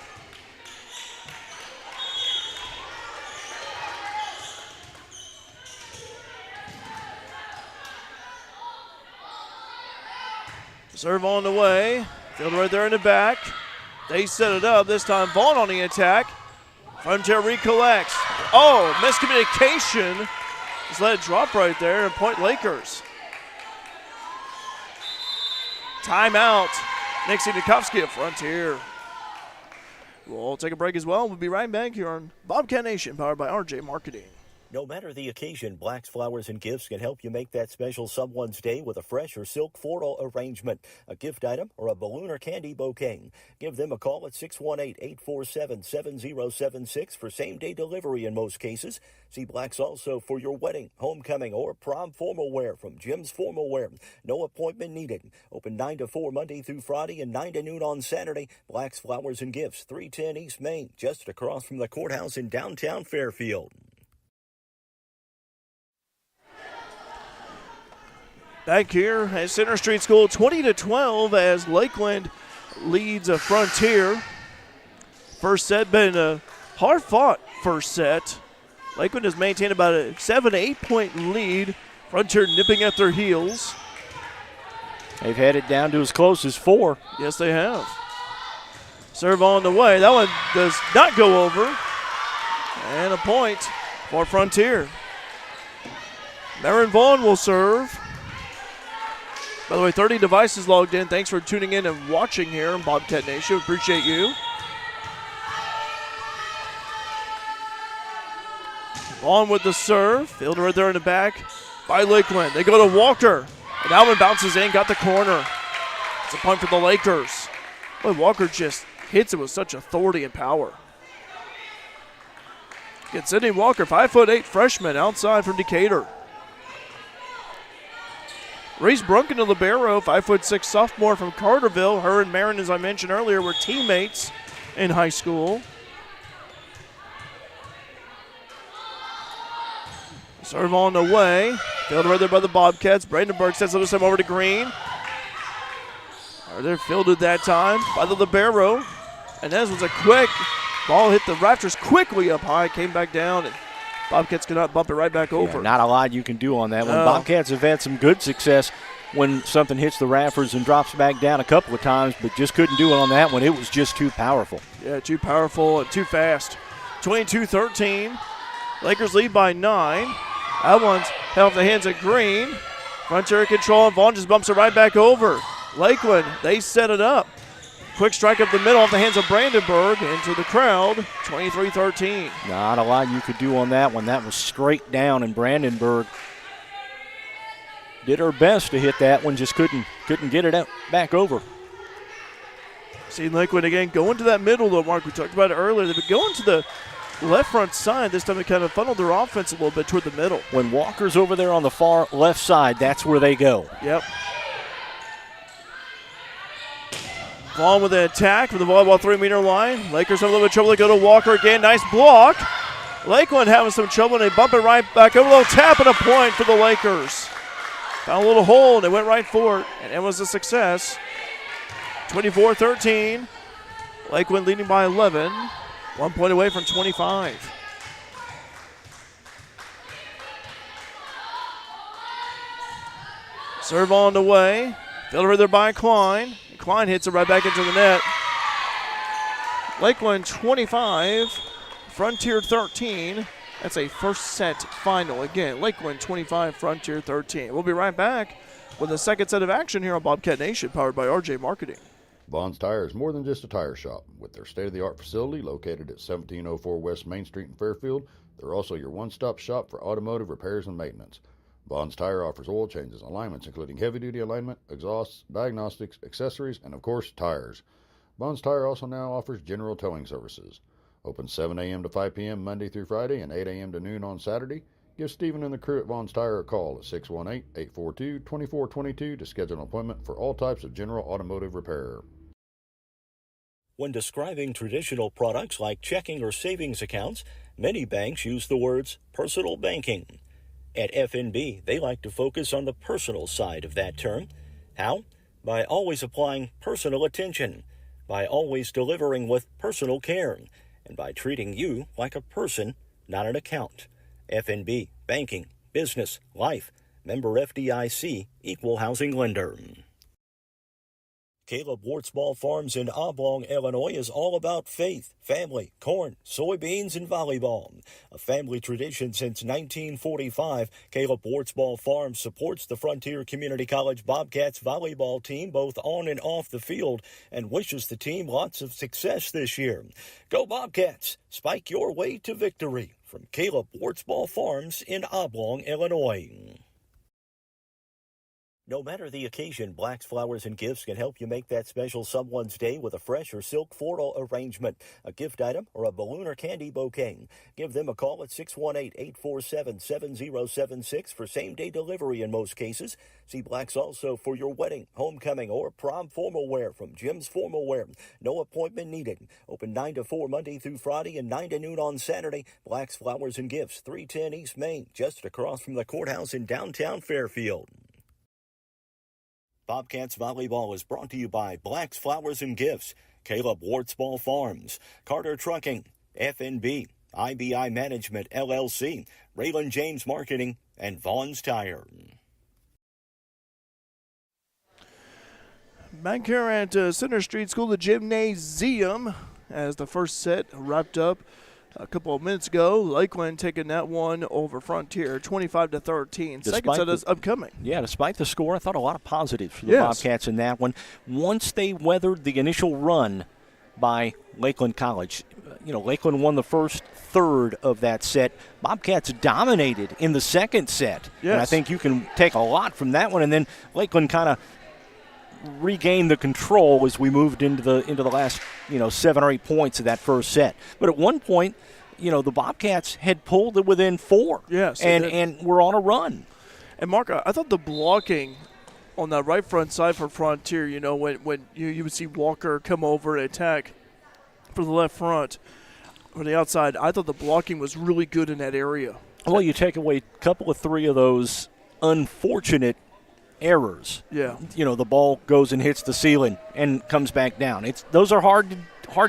Serve on the way. Field right there in the back. They set it up. This time Vaughn on the attack. Frontier recollects. Oh, miscommunication. Just let it drop right there and point Lakers. Timeout. Nixie Nikovsky at Frontier. We'll take a break as well. We'll be right back here on Bobcat Nation, powered by RJ Marketing. No matter the occasion, Black's Flowers and Gifts can help you make that special someone's day with a fresh or silk floral arrangement, a gift item, or a balloon or candy bouquet. Give them a call at 618-847-7076 for same-day delivery in most cases. See Black's also for your wedding, homecoming, or prom formal wear from Jim's Formal Wear. No appointment needed. Open 9 to 4 Monday through Friday and 9 to noon on Saturday. Black's Flowers and Gifts, 310 East Main, just across from the courthouse in downtown Fairfield. Back here at Center Street School, 20-12 as Lakeland leads a Frontier. First set been a hard-fought first set. Lakeland has maintained about a 7 to 8 point lead. Frontier nipping at their heels. They've had it down to as close as 4. Yes, they have. Serve on the way. That one does not go over. And a point for Frontier. Marin Vaughn will serve. By the way, 30 devices logged in. Thanks for tuning in and watching here on Bobcat Nation. Appreciate you. On with the serve. Fielder right there in the back by Lakeland. They go to Walker. And that one bounces in, got the corner. It's a point for the Lakers. Boy, Walker just hits it with such authority and power. Get Sydney Walker, 5'8" freshman, outside from Decatur. Reese Brunken, a libero, 5'6" sophomore from Carterville. Her and Marin, as I mentioned earlier, were teammates in high school. Serve on the way. Fielded right there by the Bobcats. Brandenburg sends it over to Green. They're fielded that time by the libero. And this was a quick ball, hit the rafters quickly up high, came back down, and Bobcats cannot bump it right back over. Yeah, not a lot you can do on that one. Bobcats have had some good success when something hits the rafters and drops back down a couple of times, but just couldn't do it on that one. It was just too powerful. Yeah, too powerful and too fast. 22-13. Lakers lead by 9. That one's held off the hands of Green. Frontier control, and Vaughn just bumps it right back over. Lakeland, they set it up. Quick strike up the middle off the hands of Brandenburg into the crowd, 23-13. Not a lot you could do on that one. That was straight down, and Brandenburg did her best to hit that one, just couldn't get it out, back over. See Lakeland again going to that middle, though, Mark. We talked about it earlier. They've been going to the left front side. This time they kind of funneled their offense a little bit toward the middle. When Walker's over there on the far left side, that's where they go. Yep. Vaughn with an attack from the volleyball 3-meter line. Lakers have a little bit of trouble. They go to Walker again. Nice block. Lakeland having some trouble, and they bump it right back over. A little tap and a point for the Lakers. Found a little hole, and they went right for it, and it was a success. 24-13. Lakeland leading by 11. 1 point away from 25. Serve on the way. Fielded right there by Klein. Klein hits it right back into the net. Lakeland 25, Frontier 13. That's a first set final. Again, Lakeland 25, Frontier 13. We'll be right back with the second set of action here on Bobcat Nation, powered by RJ Marketing. Vaughn's Tire is more than just a tire shop. With their state-of-the-art facility located at 1704 West Main Street in Fairfield, they're also your one-stop shop for automotive repairs and maintenance. Vaughn's Tire offers oil changes, alignments, including heavy-duty alignment, exhausts, diagnostics, accessories, and, of course, tires. Vaughn's Tire also now offers general towing services. Open 7 a.m. to 5 p.m. Monday through Friday and 8 a.m. to noon on Saturday. Give Stephen and the crew at Vaughn's Tire a call at 618-842-2422 to schedule an appointment for all types of general automotive repair. When describing traditional products like checking or savings accounts, many banks use the words personal banking. At FNB, they like to focus on the personal side of that term. How? By always applying personal attention, by always delivering with personal care, and by treating you like a person, not an account. FNB, banking, business, life, member FDIC, equal housing lender. Caleb Wartsball Farms in Oblong, Illinois is all about faith, family, corn, soybeans, and volleyball. A family tradition since 1945, Caleb Wartsball Farms supports the Frontier Community College Bobcats volleyball team both on and off the field and wishes the team lots of success this year. Go Bobcats! Spike your way to victory. From Caleb Wartsball Farms in Oblong, Illinois. No matter the occasion, Black's Flowers and Gifts can help you make that special someone's day with a fresh or silk floral arrangement, a gift item, or a balloon or candy bouquet. Give them a call at 618-847-7076 for same-day delivery in most cases. See Black's also for your wedding, homecoming, or prom formal wear from Jim's Formal Wear. No appointment needed. Open 9 to 4 Monday through Friday and 9 to noon on Saturday. Black's Flowers and Gifts, 310 East Main, just across from the courthouse in downtown Fairfield. Bobcats Volleyball is brought to you by Black's Flowers and Gifts, Caleb Wartsball Farms, Carter Trucking, FNB, IBI Management, LLC, Raylan James Marketing, and Vaughn's Tire. Back here at Center Street School, the gymnasium, as the first set wrapped up a couple of minutes ago. Lakeland taking that one over Frontier, 25-13. Second set is upcoming. Yeah, despite the score, I thought a lot of positives for the Bobcats in that one. Once they weathered the initial run by Lakeland College, Lakeland won the first third of that set. Bobcats dominated in the second set. Yes. And I think you can take a lot from that one. And then Lakeland kind of regained the control as we moved into the last 7 or 8 points of that first set. But at one point, the Bobcats had pulled it within 4. Yes, and we're on a run. And Mark, I thought the blocking on that right front side for Frontier, when you would see Walker come over and attack for the left front or the outside, I thought the blocking was really good in that area. Well, you take away a couple of 3 of those unfortunate errors. Yeah. The ball goes and hits the ceiling and comes back down. Those are hard to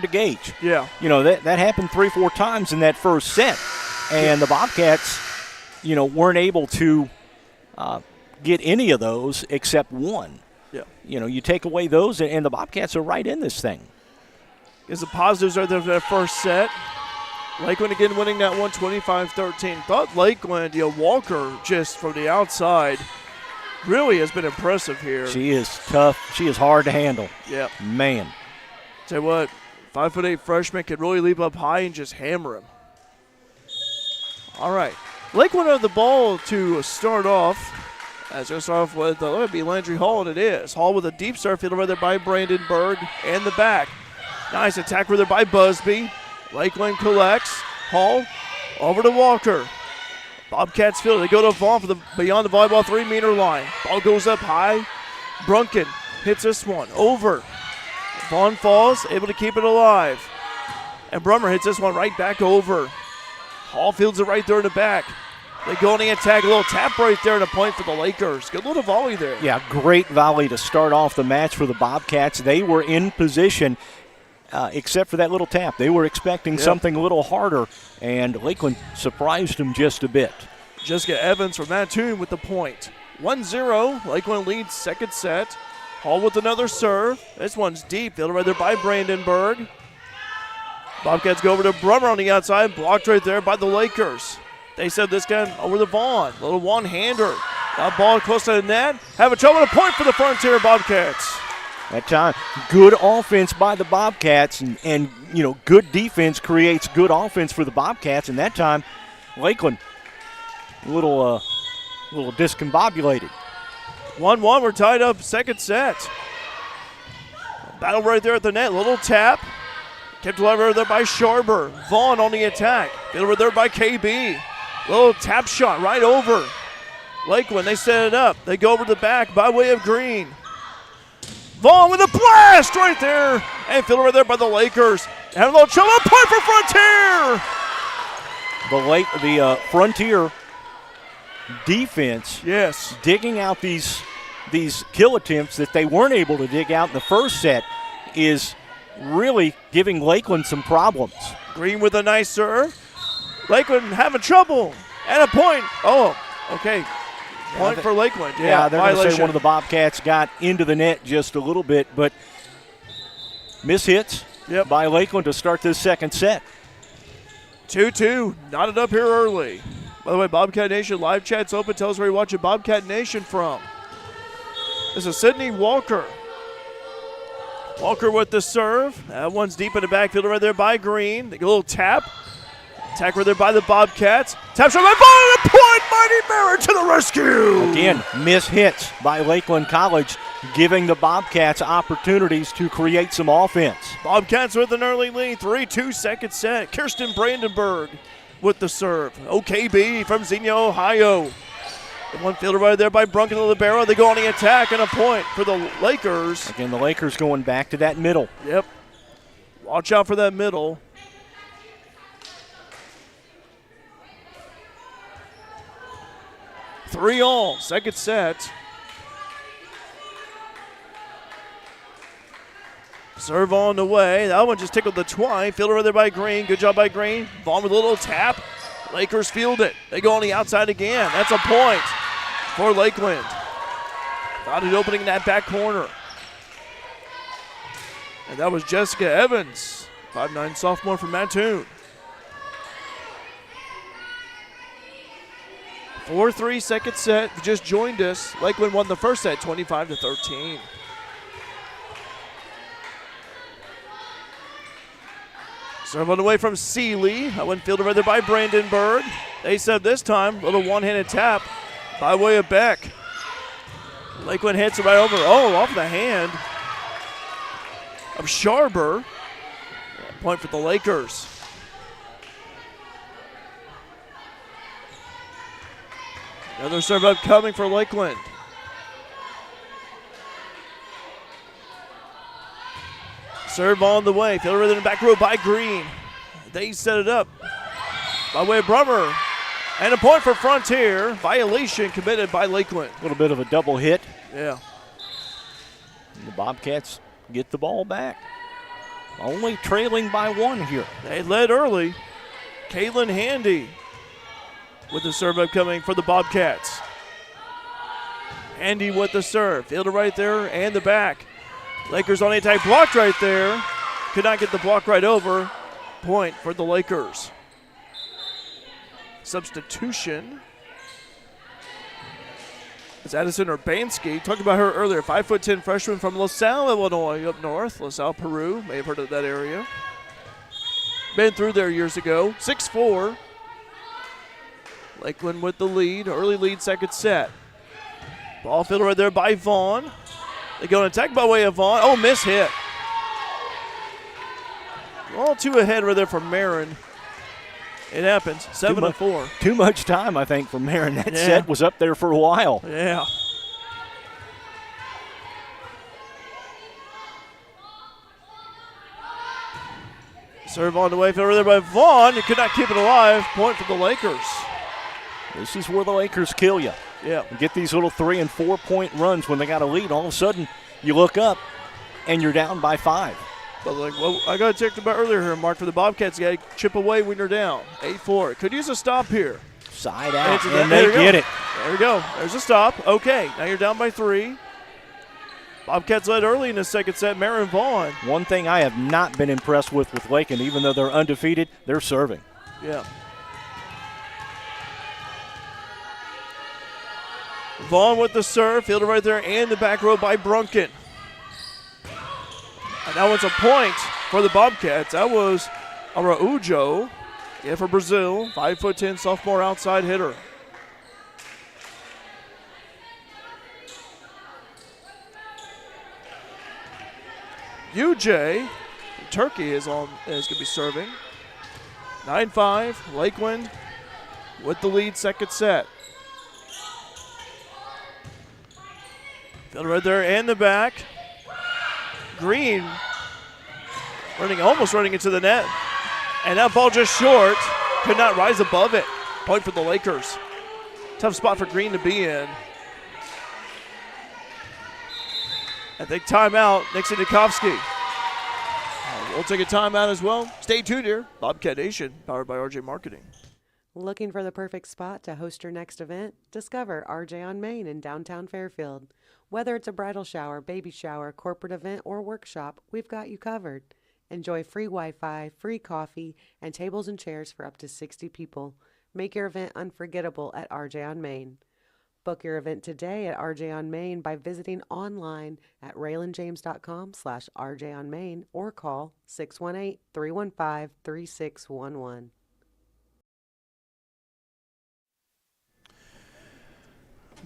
gauge. Yeah. That happened 3-4 times in that first set, and the Bobcats, weren't able to get any of those except one. Yeah. You take away those, and the Bobcats are right in this thing. Is the positives right there for that first set. Lakeland again winning that one, 25-13. Thought Lakeland, Walker just from the outside really has been impressive here. She is tough. She is hard to handle. Yeah. Man. Tell you what, 5'8" freshman can really leap up high and just hammer him. All right. Lakeland have the ball to start off. As we start off with, let it be Landry Hall, and it is. Hall with a deep serve field over there by Brandon Berg and the back. Nice attack over there by Busby. Lakeland collects. Hall over to Walker. Bobcats field. They go to Vaughn for the beyond the volleyball 3-meter line. Ball goes up high. Brunken hits this one over. Vaughn falls, able to keep it alive. And Brummer hits this one right back over. Hall fields it right there in the back. They go on the attack. A little tap right there and a point for the Lakers. Good little volley there. Yeah, great volley to start off the match for the Bobcats. They were in position. Except for that little tap. They were expecting something a little harder, and Lakeland surprised them just a bit. Jessica Evans from Mattoon with the point. 1-0. Lakeland leads second set. Hall with another serve. This one's deep. Fielded right there by Brandenburg. Bobcats go over to Brummer on the outside. Blocked right there by the Lakers. They said this guy over to Vaughn. Little one-hander. That ball close to the net. Have a trouble, a point for the Frontier Bobcats. That time, good offense by the Bobcats, and good defense creates good offense for the Bobcats. And that time, Lakeland a little discombobulated. 1-1, we're tied up second set. Battle right there at the net, little tap. Kept over there by Sharber. Vaughn on the attack. Over there by KB. Little tap shot right over. Lakeland, they set it up. They go over the back by way of Green. Vaughn with a blast right there. And field over there by the Lakers. Having a little trouble. Point for Frontier. The Frontier defense, yes, digging out these kill attempts that they weren't able to dig out in the first set is really giving Lakeland some problems. Green with a nice serve. Lakeland having trouble. And a point. Oh, okay. Point for Lakeland. Yeah, they're going to say one of the Bobcats got into the net just a little bit, but mishits by Lakeland to start this second set. 2-2. Knotted up here early. By the way, Bobcat Nation live chat's open. Tell us where you're watching Bobcat Nation from. This is Sydney Walker. Walker with the serve. That one's deep in the backfield right there by Green. They get a little tap. Attack right there by the Bobcats. Tap shot by Vaughn. A point. Mighty Barrett to the rescue. Again, mishits by Lakeland College, giving the Bobcats opportunities to create some offense. Bobcats with an early lead. 3-2 second set. Kirsten Brandenburg with the serve. OKB from Xenia, Ohio. The one fielder right there by Brunken the libero. They go on the attack and a point for the Lakers. Again, the Lakers going back to that middle. Yep. Watch out for that middle. Three all, second set. Serve on the way. That one just tickled the twine. Fielder right there by Green. Good job by Green. Vaughn with a little tap. Lakers field it. They go on the outside again. That's a point for Lakeland. Got it opening in that back corner. And that was Jessica Evans, 5'9" sophomore from Mattoon. 4-3 second set. If you just joined us, Lakeland won the first set 25-13. Serve on the way from Seeley. That one fielded right there by Brandenburg. They said this time, little one-handed tap by way of Beck. Lakeland hits it right over. Oh, off the hand of Sharber. Point for the Lakers. Another serve up coming for Lakeland. Serve on the way. Fielder in the back row by Green. They set it up by way of Brummer. And a point for Frontier. Violation committed by Lakeland. A little bit of a double hit. Yeah. And the Bobcats get the ball back. Only trailing by one here. They led early. Caitlin Handy with the serve upcoming for the Bobcats. Handy with the serve. Fielder right there and the back. Lakers on the attack. Blocked right there. Could not get the block right over. Point for the Lakers. Substitution. It's Addison Urbanski. Talked about her earlier. 5'10" freshman from LaSalle, Illinois, up north. LaSalle, Peru. May have heard of that area. Been through there years ago. 6'4". Lakeland with the lead. Early lead, second set. Ball fielder right there by Vaughn. They go on attack by way of Vaughn. Oh, miss hit. All two ahead right there for Marin. It happens. 7-4. Too much time, I think, for Marin. That set was up there for a while. Yeah. Serve on the way, fielder there by Vaughn. He could not keep it alive. Point for the Lakers. This is where the Lakers kill you. Yeah. You get these little 3- and 4-point runs when they got a lead. All of a sudden, you look up, and you're down by 5. But like, well, I got checked about earlier here, Mark, for the Bobcats. You got to chip away when you're down. 8-4. Could use a stop here. Side out, and they get it. There we go. There's a stop. Okay, now you're down by 3. Bobcats led early in the second set. Marin Vaughn. One thing I have not been impressed with Lakeland, even though they're undefeated, they're serving. Yeah. Vaughn with the serve, fielded right there, and the back row by Brunken. And that was a point for the Bobcats. That was Araujo, for Brazil, 5'10", sophomore outside hitter. UJ, Turkey is going to be serving. 9-5, Lakeland with the lead, second set. Fielded right there and the back. Green almost running into the net. And that ball just short. Could not rise above it. Point for the Lakers. Tough spot for Green to be in. I think timeout, Nixon Nikovsky. We'll take a timeout as well. Stay tuned here. Bobcat Nation, powered by RJ Marketing. Looking for the perfect spot to host your next event? Discover RJ on Main in downtown Fairfield. Whether it's a bridal shower, baby shower, corporate event, or workshop, we've got you covered. Enjoy free Wi-Fi, free coffee, and tables and chairs for up to 60 people. Make your event unforgettable at RJ on Main. Book your event today at RJ on Main by visiting online at RaylandJames.com/RJ on Main or call 618-315-3611.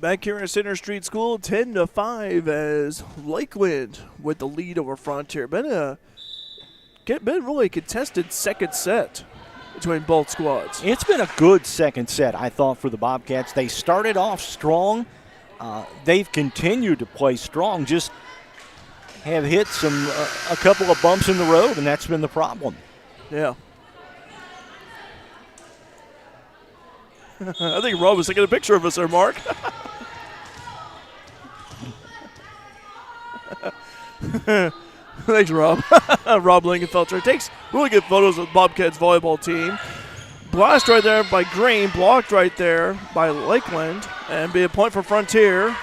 Back here at Center Street School, 10-5 as Lakeland with the lead over Frontier. Been really contested second set between both squads. It's been a good second set, I thought, for the Bobcats. They started off strong. They've continued to play strong, just have hit a couple of bumps in the road, and that's been the problem. Yeah. I think Rob was taking a picture of us there, Mark. Thanks, Rob. Rob Lingenfelter takes really good photos of the Bobcats volleyball team. Blast right there by Green, blocked right there by Lakeland, and be a point for Frontier.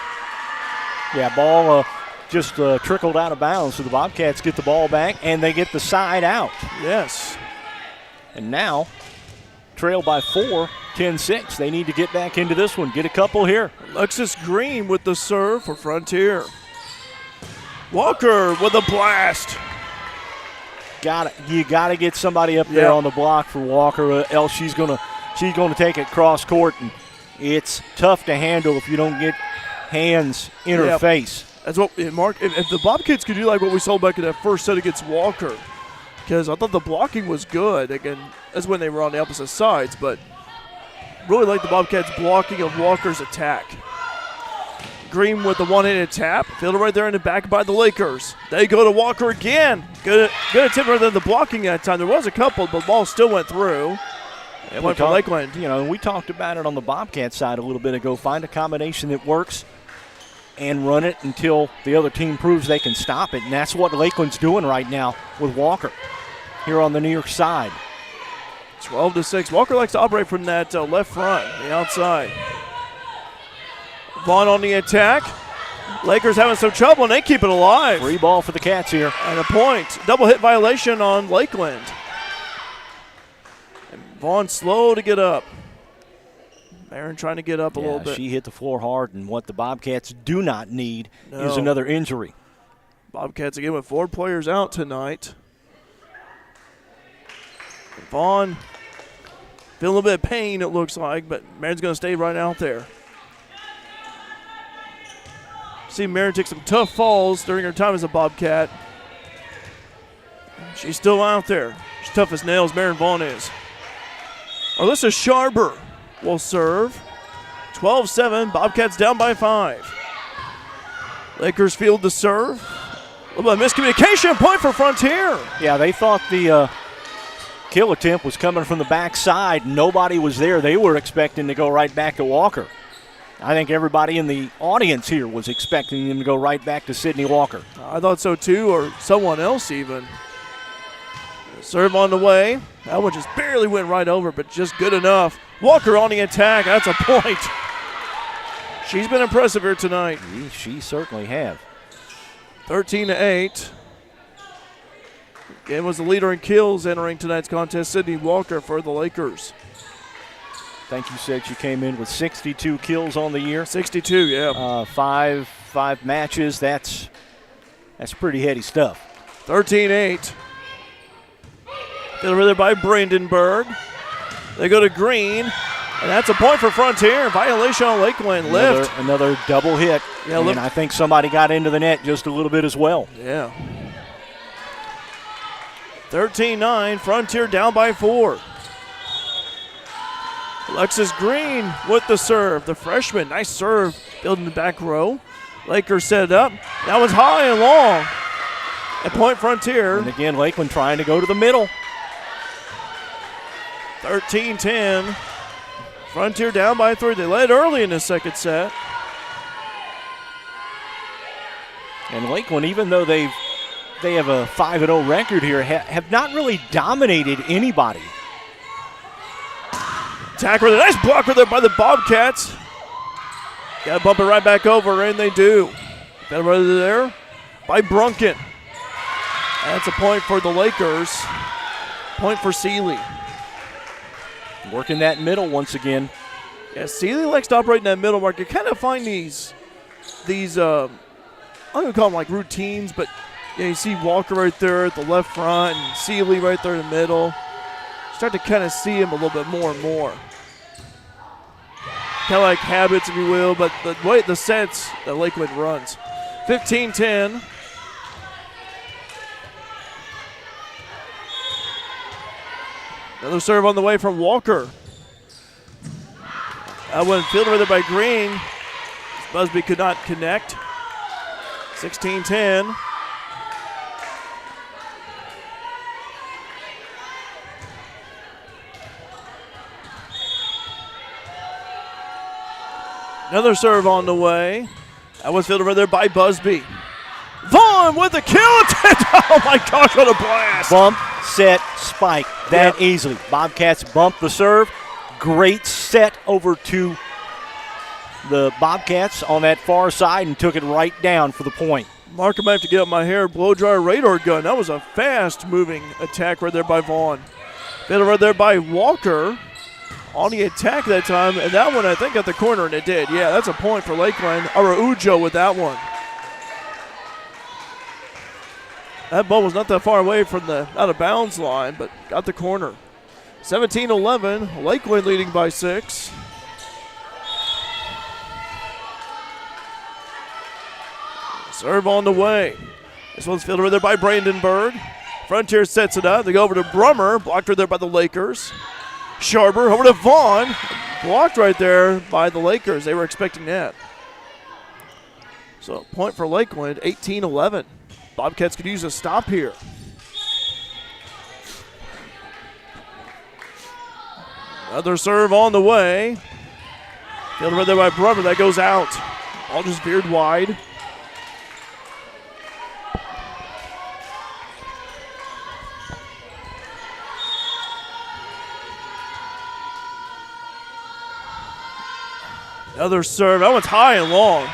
Yeah, ball just trickled out of bounds, so the Bobcats get the ball back, and they get the side out. Yes. And now, trail by 4, 10-6. They need to get back into this one, get a couple here. Alexis Green with the serve for Frontier. Walker with a blast. You got to get somebody up there on the block for Walker, else she's gonna take it cross court, and it's tough to handle if you don't get hands in her face. That's what, Mark. If the Bobcats could do like what we saw back in that first set against Walker, because I thought the blocking was good. Again, that's when they were on the opposite sides, but really like the Bobcats blocking of Walker's attack. Green with the one-handed tap, fielded right there in the back by the Lakers. They go to Walker again. Good attempt rather than the blocking that time. There was a couple, but the ball still went through. It went for Lakeland. We talked about it on the Bobcat side a little bit ago. Find a combination that works and run it until the other team proves they can stop it, and that's what Lakeland's doing right now with Walker here on the New York side. 12-6. Walker likes to operate from that left front, the outside. Vaughn on the attack. Lakers having some trouble, and they keep it alive. Free ball for the Cats here. And a point. Double hit violation on Lakeland. And Vaughn slow to get up. Aaron trying to get up a little bit. She hit the floor hard, and what the Bobcats do not need is another injury. Bobcats again with 4 players out tonight. And Vaughn feeling a little bit of pain, it looks like, but Marin's going to stay right out there. See Marin take some tough falls during her time as a Bobcat. She's still out there. She's tough as nails, Marin Vaughn is. Alyssa Sharber will serve. 12-7, Bobcats down by 5. Lakers field the serve. A little bit of miscommunication, point for Frontier. Yeah, they thought the kill attempt was coming from the backside. Nobody was there. They were expecting to go right back to Walker. I think everybody in the audience here was expecting him to go right back to Sydney Walker. I thought so too, or someone else even. Serve on the way. That one just barely went right over, but just good enough. Walker on the attack. That's a point. She's been impressive here tonight. She certainly have. 13-8. Again was the leader in kills entering tonight's contest, Sydney Walker for the Lakers. think you said she came in with 62 kills on the year. 62, yeah. Five matches. That's pretty heady stuff. 13-8. Over there by Brandenburg. They go to Green, and that's a point for Frontier. Violation on Lakeland. Lift. Another double hit. Yeah, and I think somebody got into the net just a little bit as well. Yeah. 13-9. Frontier down by 4. Alexis Green with the serve. The freshman, nice serve, building the back row. Lakers set it up. That was high and long. At point Frontier. And again, Lakeland trying to go to the middle. 13-10. Frontier down by 3. They led early in the second set. And Lakeland, even though they have a 5-0 record here, have not really dominated anybody. Tackler, nice blocker there by the Bobcats. Got to bump it right back over, and they do. Got right there by Brunken. That's a point for the Lakers. Point for Seeley. Working that middle once again. Yeah, Seeley likes to operate in that middle mark. You kind of find these I'm going to call them like routines, but yeah, you see Walker right there at the left front and Seeley right there in the middle. Start to kind of see him a little bit more and more. Kind of like habits, if you will, but the sets that Lakeland runs. 15-10. Another serve on the way from Walker. That one fielded right there by Green. Busby could not connect. 16-10. Another serve on the way. That was fielded right there by Busby. Vaughn with the kill. Oh my gosh, what a blast. Bump, set, spike. That easily. Bobcats bump the serve. Great set over to the Bobcats on that far side and took it right down for the point. Mark, I might have to get up my hair. Blow dryer radar gun. That was a fast moving attack right there by Vaughn. Fielded right there by Walker. On the attack that time, and that one I think got the corner, and it did. Yeah, that's a point for Lakeland. Araujo with that one. That ball was not that far away from the out of bounds line, but got the corner. 17-11, Lakeland leading by 6. Serve on the way. This one's fielded right there by Brandenburg. Frontier sets it up. They go over to Brummer, blocked right there by the Lakers. Sharber over to Vaughn. Blocked right there by the Lakers. They were expecting that. So point for Lakeland, 18-11. Bobcats could use a stop here. Another serve on the way. Fielded right there by Brummer. That goes out. All just veered wide. Another serve. That one's high and long.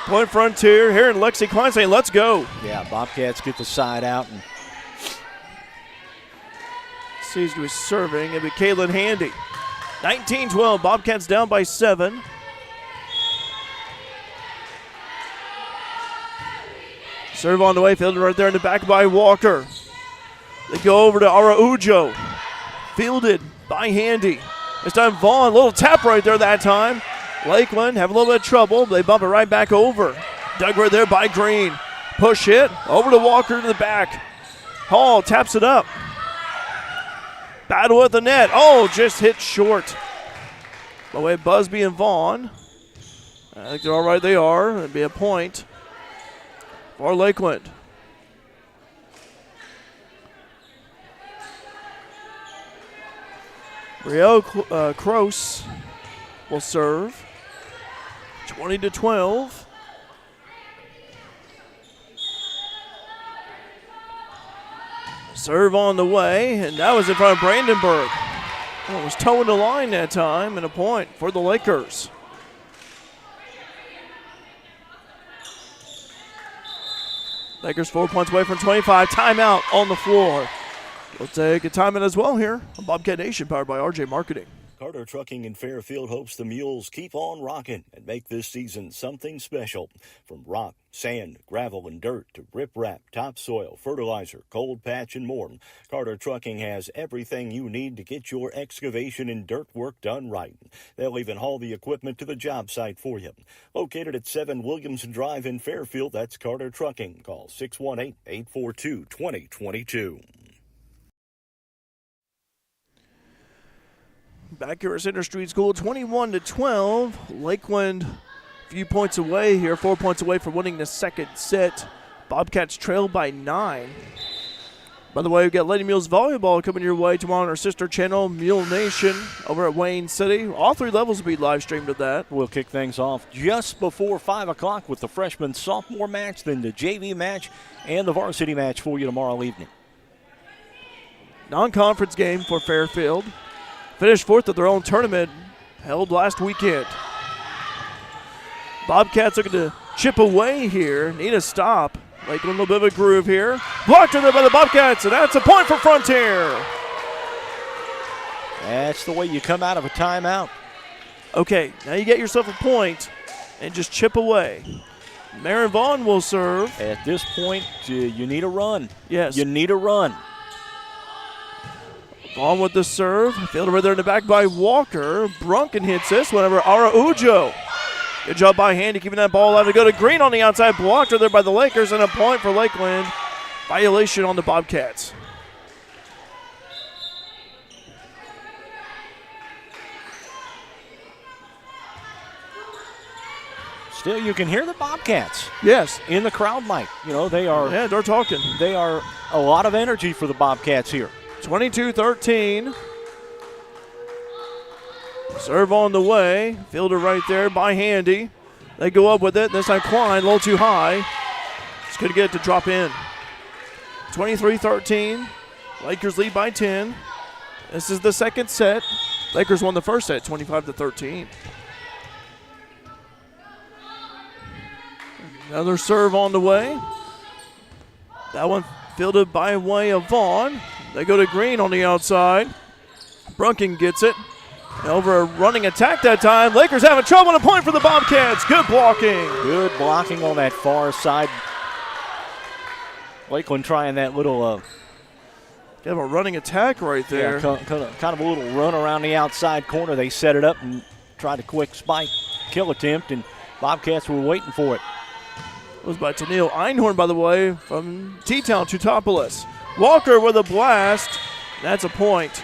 Point Frontier here in Lexi Klein saying, let's go. Yeah, Bobcats get the side out. And sees who is serving. It'll be Caitlin Handy. 19-12. Bobcats down by 7. Serve on the way. Fielded right there in the back by Walker. They go over to Araujo. Fielded by Handy. This time Vaughn, little tap right there that time. Lakeland have a little bit of trouble. They bump it right back over. Dug right there by Green. Push hit. Over to Walker to the back. Hall taps it up. Battle at the net. Oh, just hit short. By the way, Busby and Vaughn. I think they're all right. They are. It'd be a point for Lakeland. Brielle Kroos will serve. 20-12. Serve on the way, and that was in front of Brandenburg. Well, it was towing the line that time, and a point for the Lakers. Lakers 4 points away from 25. Timeout on the floor. We'll take a timeout as well here on Bobcat Nation, powered by RJ Marketing. Carter Trucking in Fairfield hopes the Mules keep on rocking and make this season something special. From rock, sand, gravel, and dirt to riprap, topsoil, fertilizer, cold patch, and more, Carter Trucking has everything you need to get your excavation and dirt work done right. They'll even haul the equipment to the job site for you. Located at 7 Williamson Drive in Fairfield, that's Carter Trucking. Call 618-842-2022. Back here at Center Street School, 21-12. Lakeland a few points away here, 4 points away from winning the second set. Bobcats trail by 9. By the way, we've got Lady Mules Volleyball coming your way tomorrow on our sister channel, Mule Nation, over at Wayne City. All 3 levels will be live streamed at that. We'll kick things off just before 5 o'clock with the freshman-sophomore match, then the JV match, and the varsity match for you tomorrow evening. Non-conference game for Fairfield. Finished 4th at their own tournament held last weekend. Bobcats looking to chip away here. Need a stop. Lakeland a little bit of a groove here. Blocked in there by the Bobcats, and that's a point for Frontier. That's the way you come out of a timeout. Okay, now you get yourself a point and just chip away. Marin Vaughn will serve. At this point, you need a run. Yes. You need a run. Vaughn with the serve. Fielded right there in the back by Walker. Brunken hits this. Whenever Araujo. Good job by Handy keeping that ball alive to go to Green on the outside. Blocked there by the Lakers, and a point for Lakeland. Violation on the Bobcats. Still, you can hear the Bobcats. Yes. In the crowd mic. You know, they are. Yeah, they're talking. They are a lot of energy for the Bobcats here. 22-13. Serve on the way. Fielder right there by Handy. They go up with it. This time Klein a little too high. Just couldn't get it to drop in. 23-13. Lakers lead by 10. This is the second set. Lakers won the first set, 25-13. Another serve on the way. That one fielded by way of Vaughn. They go to Green on the outside. Brunken gets it. Over a running attack that time. Lakers having trouble, and a point for the Bobcats. Good blocking. Good blocking on that far side. Lakeland trying that little Kind of a running attack right there. Yeah, kind of a little run around the outside corner. They set it up and tried a quick spike kill attempt, and Bobcats were waiting for it. It was by Tennille Einhorn, by the way, from T-Town Tutopolis. Walker with a blast. That's a point.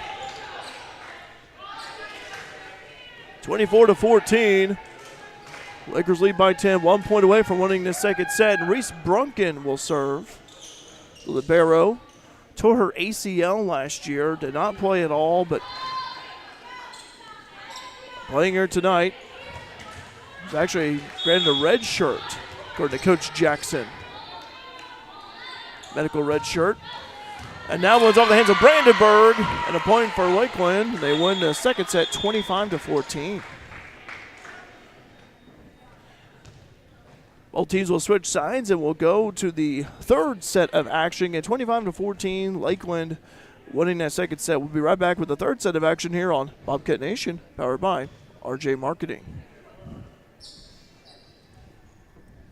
24-14. Lakers lead by 10, 1 point away from winning the second set. And Reese Brunken will serve. Libero tore her ACL last year, did not play at all, but playing here tonight. She's actually granted a red shirt, according to Coach Jackson. Medical red shirt. And now one's off the hands of Brandenburg, and a point for Lakeland. They win the second set 25-14. Both teams will switch sides and we'll go to the third set of action at 25-14. Lakeland winning that second set. We'll be right back with the third set of action here on Bobcat Nation, powered by RJ Marketing.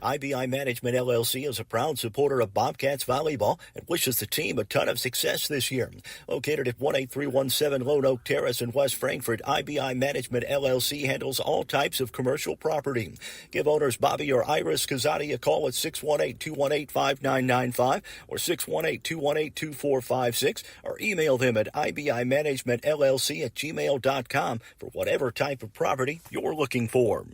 IBI Management LLC is a proud supporter of Bobcats Volleyball and wishes the team a ton of success this year. Located at 18317 Lone Oak Terrace in West Frankfort, IBI Management LLC handles all types of commercial property. Give owners Bobby or Iris Kazadi a call at 618-218-5995 or 618-218-2456 or email them at ibimanagementllc@gmail.com for whatever type of property you're looking for.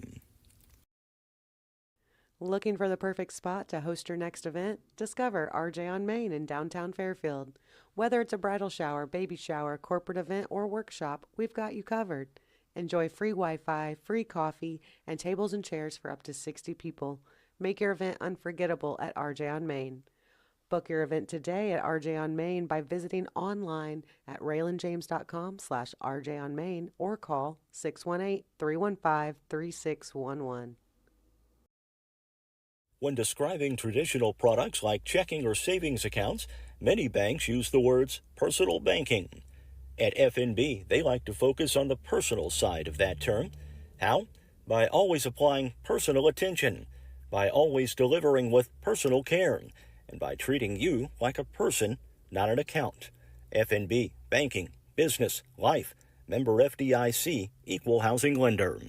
Looking for the perfect spot to host your next event? Discover RJ on Main in downtown Fairfield. Whether it's a bridal shower, baby shower, corporate event, or workshop, we've got you covered. Enjoy free Wi-Fi, free coffee, and tables and chairs for up to 60 people. Make your event unforgettable at RJ on Main. Book your event today at RJ on Main by visiting online at raylandjames.com/RJ on Main or call 618-315-3611. When describing traditional products like checking or savings accounts, many banks use the words personal banking. At FNB, they like to focus on the personal side of that term. How? By always applying personal attention, by always delivering with personal care, and by treating you like a person, not an account. FNB, banking, business, life, member FDIC, equal housing lender.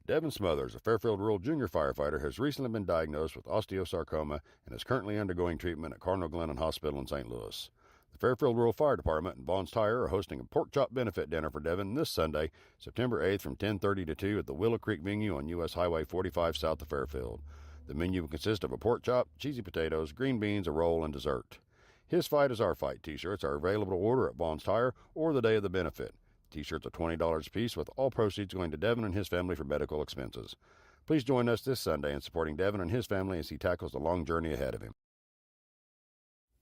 Devin Smothers, a Fairfield Rural junior firefighter, has recently been diagnosed with osteosarcoma and is currently undergoing treatment at Cardinal Glennon Hospital in St. Louis. The Fairfield Rural Fire Department and Vaughn's Tire are hosting a pork chop benefit dinner for Devin this Sunday, September 8th from 10:30 to 2 at the Willow Creek venue on U.S. Highway 45 south of Fairfield. The menu will consist of a pork chop, cheesy potatoes, green beans, a roll, and dessert. His Fight is Our Fight t-shirts are available to order at Vaughn's Tire or the day of the benefit. T-shirts are $20 a piece, with all proceeds going to Devin and his family for medical expenses. Please join us this Sunday in supporting Devin and his family as he tackles the long journey ahead of him.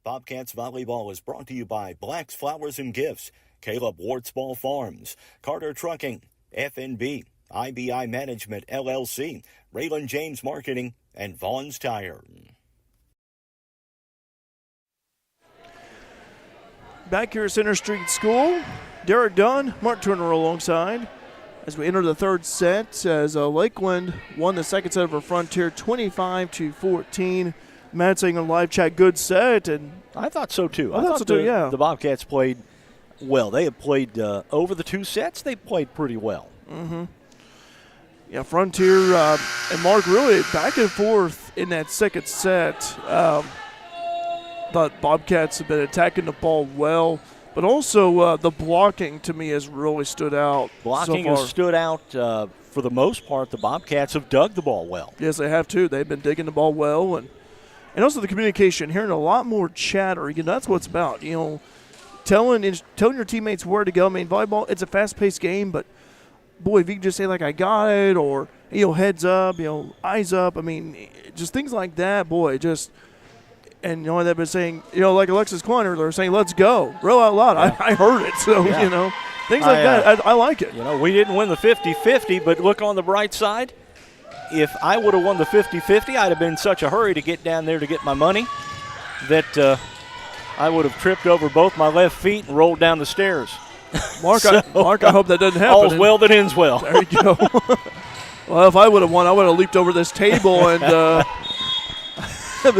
Bobcats Volleyball is brought to you by Black's Flowers and Gifts, Caleb Wartsball Farms, Carter Trucking, FNB, IBI Management, LLC, Raylan James Marketing, and Vaughn's Tire. Back here at Center Street School, Derek Dunn, Mark Turner alongside as we enter the third set as Lakeland won the second set over Frontier 25-14. Matt saying on live chat, good set. And I thought so too. I thought so too, yeah. The Bobcats played well. They have played over the two sets. They played pretty well. Mm-hmm. Yeah, Frontier and Mark really back and forth in that second set. Thought Bobcats have been attacking the ball well, but also the blocking to me has really stood out. Blocking so far. has stood out for the most part. The Bobcats have dug the ball well. Yes, they have too. They've been digging the ball well, and also the communication, hearing a lot more chatter. That's what it's about. Telling your teammates where to go. I mean, volleyball, it's a fast-paced game, but boy, if you can just say like I got it, or heads up, eyes up. I mean, just things like that. Boy, just. And they've been saying, like Alexis Kleiner, they're saying, let's go. Real out loud. Yeah. I heard it. So, yeah. Things like that. I like it. We didn't win the 50-50, but look on the bright side. If I would have won the 50-50, I'd have been in such a hurry to get down there to get my money that I would have tripped over both my left feet and rolled down the stairs. Mark, I hope that doesn't happen. All's well that ends well. There you go. Well, if I would have won, I would have leaped over this table and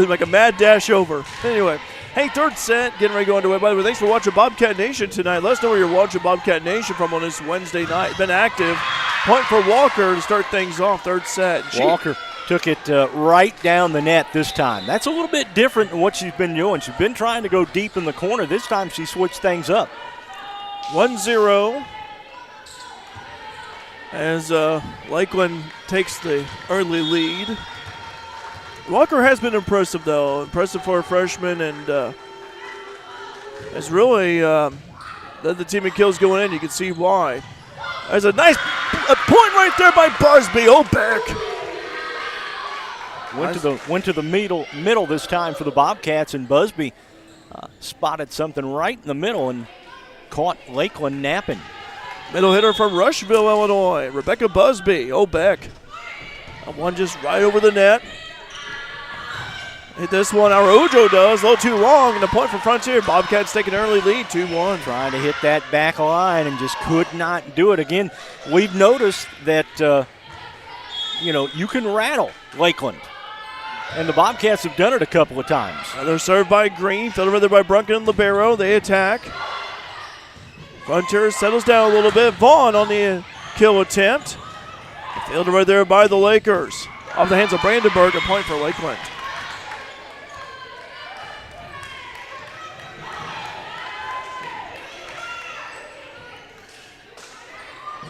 like a mad dash over. Anyway, hey, third set, getting ready to go underway. By the way, thanks for watching Bobcat Nation tonight. Let us know where you're watching Bobcat Nation from on this Wednesday night. Been active. Point for Walker to start things off, third set. Walker took it right down the net this time. That's a little bit different than what she's been doing. She's been trying to go deep in the corner. This time she switched things up. 1-0 as Lakeland takes the early lead. Walker has been impressive, though. Impressive for a freshman, and has really led the team in kills going in. You can see why. There's a nice point right there by Busby. back. Went to the middle this time for the Bobcats, and Busby spotted something right in the middle and caught Lakeland napping. Middle hitter from Rushville, Illinois, Rebecca Busby. back. One just right over the net. Hit this one, Araujo does, a little too long, and a point for Frontier. Bobcats take an early lead, 2-1. Trying to hit that back line and just could not do it. Again, we've noticed that, you can rattle Lakeland. And the Bobcats have done it a couple of times. They're served by Green, fielded there by Brunken and Libero. They attack. Frontier settles down a little bit. Vaughn on the kill attempt. Fielded right there by the Lakers. Off the hands of Brandenburg, a point for Lakeland.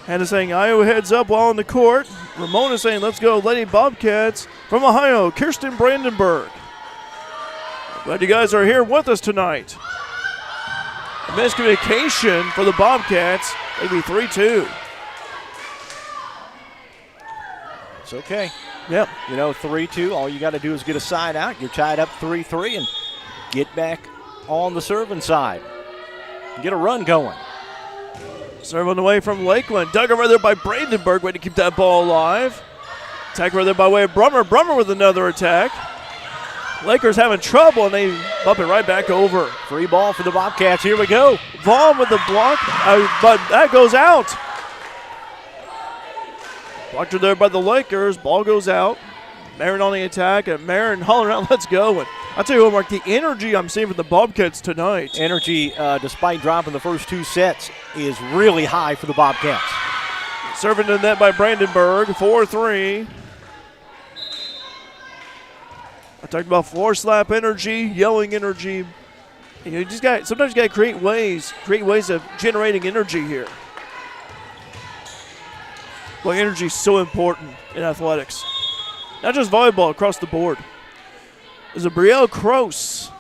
Hannah saying Iowa heads up while on the court. Ramona saying let's go Lady Bobcats. From Ohio, Kirsten Brandenburg. Glad you guys are here with us tonight. A miscommunication for the Bobcats. Maybe 3-2. It's okay. Yep. 3-2, all you got to do is get a side out. You're tied up 3-3 and get back on the serving side. Get a run going. Serve on the way from Lakeland. Dug over there by Brandenburg. Way to keep that ball alive. Attack right there by way of Brummer. Brummer with another attack. Lakers having trouble, and they bump it right back over. Free ball for the Bobcats. Here we go. Vaughn with the block, but that goes out. Blocked there by the Lakers. Ball goes out. Marin on the attack, and Marin hollering out, let's go. And I'll tell you what, Mark, the energy I'm seeing from the Bobcats tonight. Energy, despite dropping the first 2 sets, is really high for the Bobcats. Serving to the net by Brandenburg, 4-3. I talked about floor slap energy, yelling energy. You just sometimes you got to create ways of generating energy here. Well, energy is so important in athletics. Not just volleyball, across the board. There's a Brielle Kroos.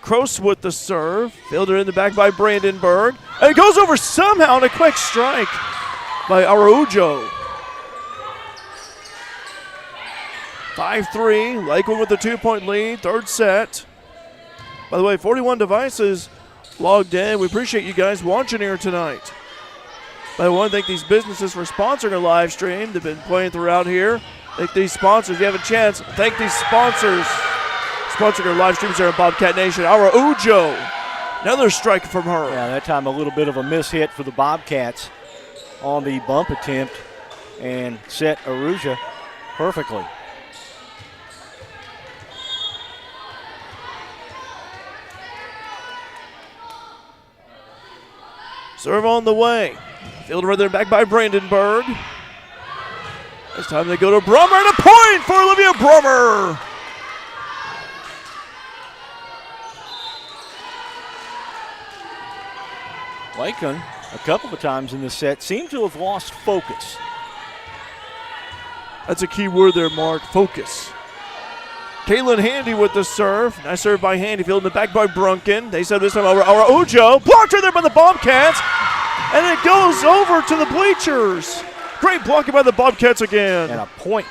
Kroos with the serve. Fielded in the back by Brandenburg. And it goes over somehow on a quick strike by Araujo. 5-3. Lakeland with the 2-point lead. Third set. By the way, 41 devices logged in. We appreciate you guys watching here tonight. I want to thank these businesses for sponsoring our live stream. They've been playing throughout here. Thank these sponsors. If you have a chance, thank these sponsors sponsoring our live streams here in Bobcat Nation. Araujo, another strike from her. Yeah, that time a little bit of a miss hit for the Bobcats on the bump attempt and set Araujo perfectly. Serve on the way. Fielded right there back by Brandenburg. This time they go to Brummer, and a point for Olivia Brummer. Lakeland, a couple of times in this set, seemed to have lost focus. That's a key word there, Mark, focus. Caitlin Handy with the serve. Nice serve by Handy, fielded back by Brunken. They said this time over Araujo. Blocked her there by the Bobcats, and it goes over to the bleachers. Great blocking by the Bobcats again. And a point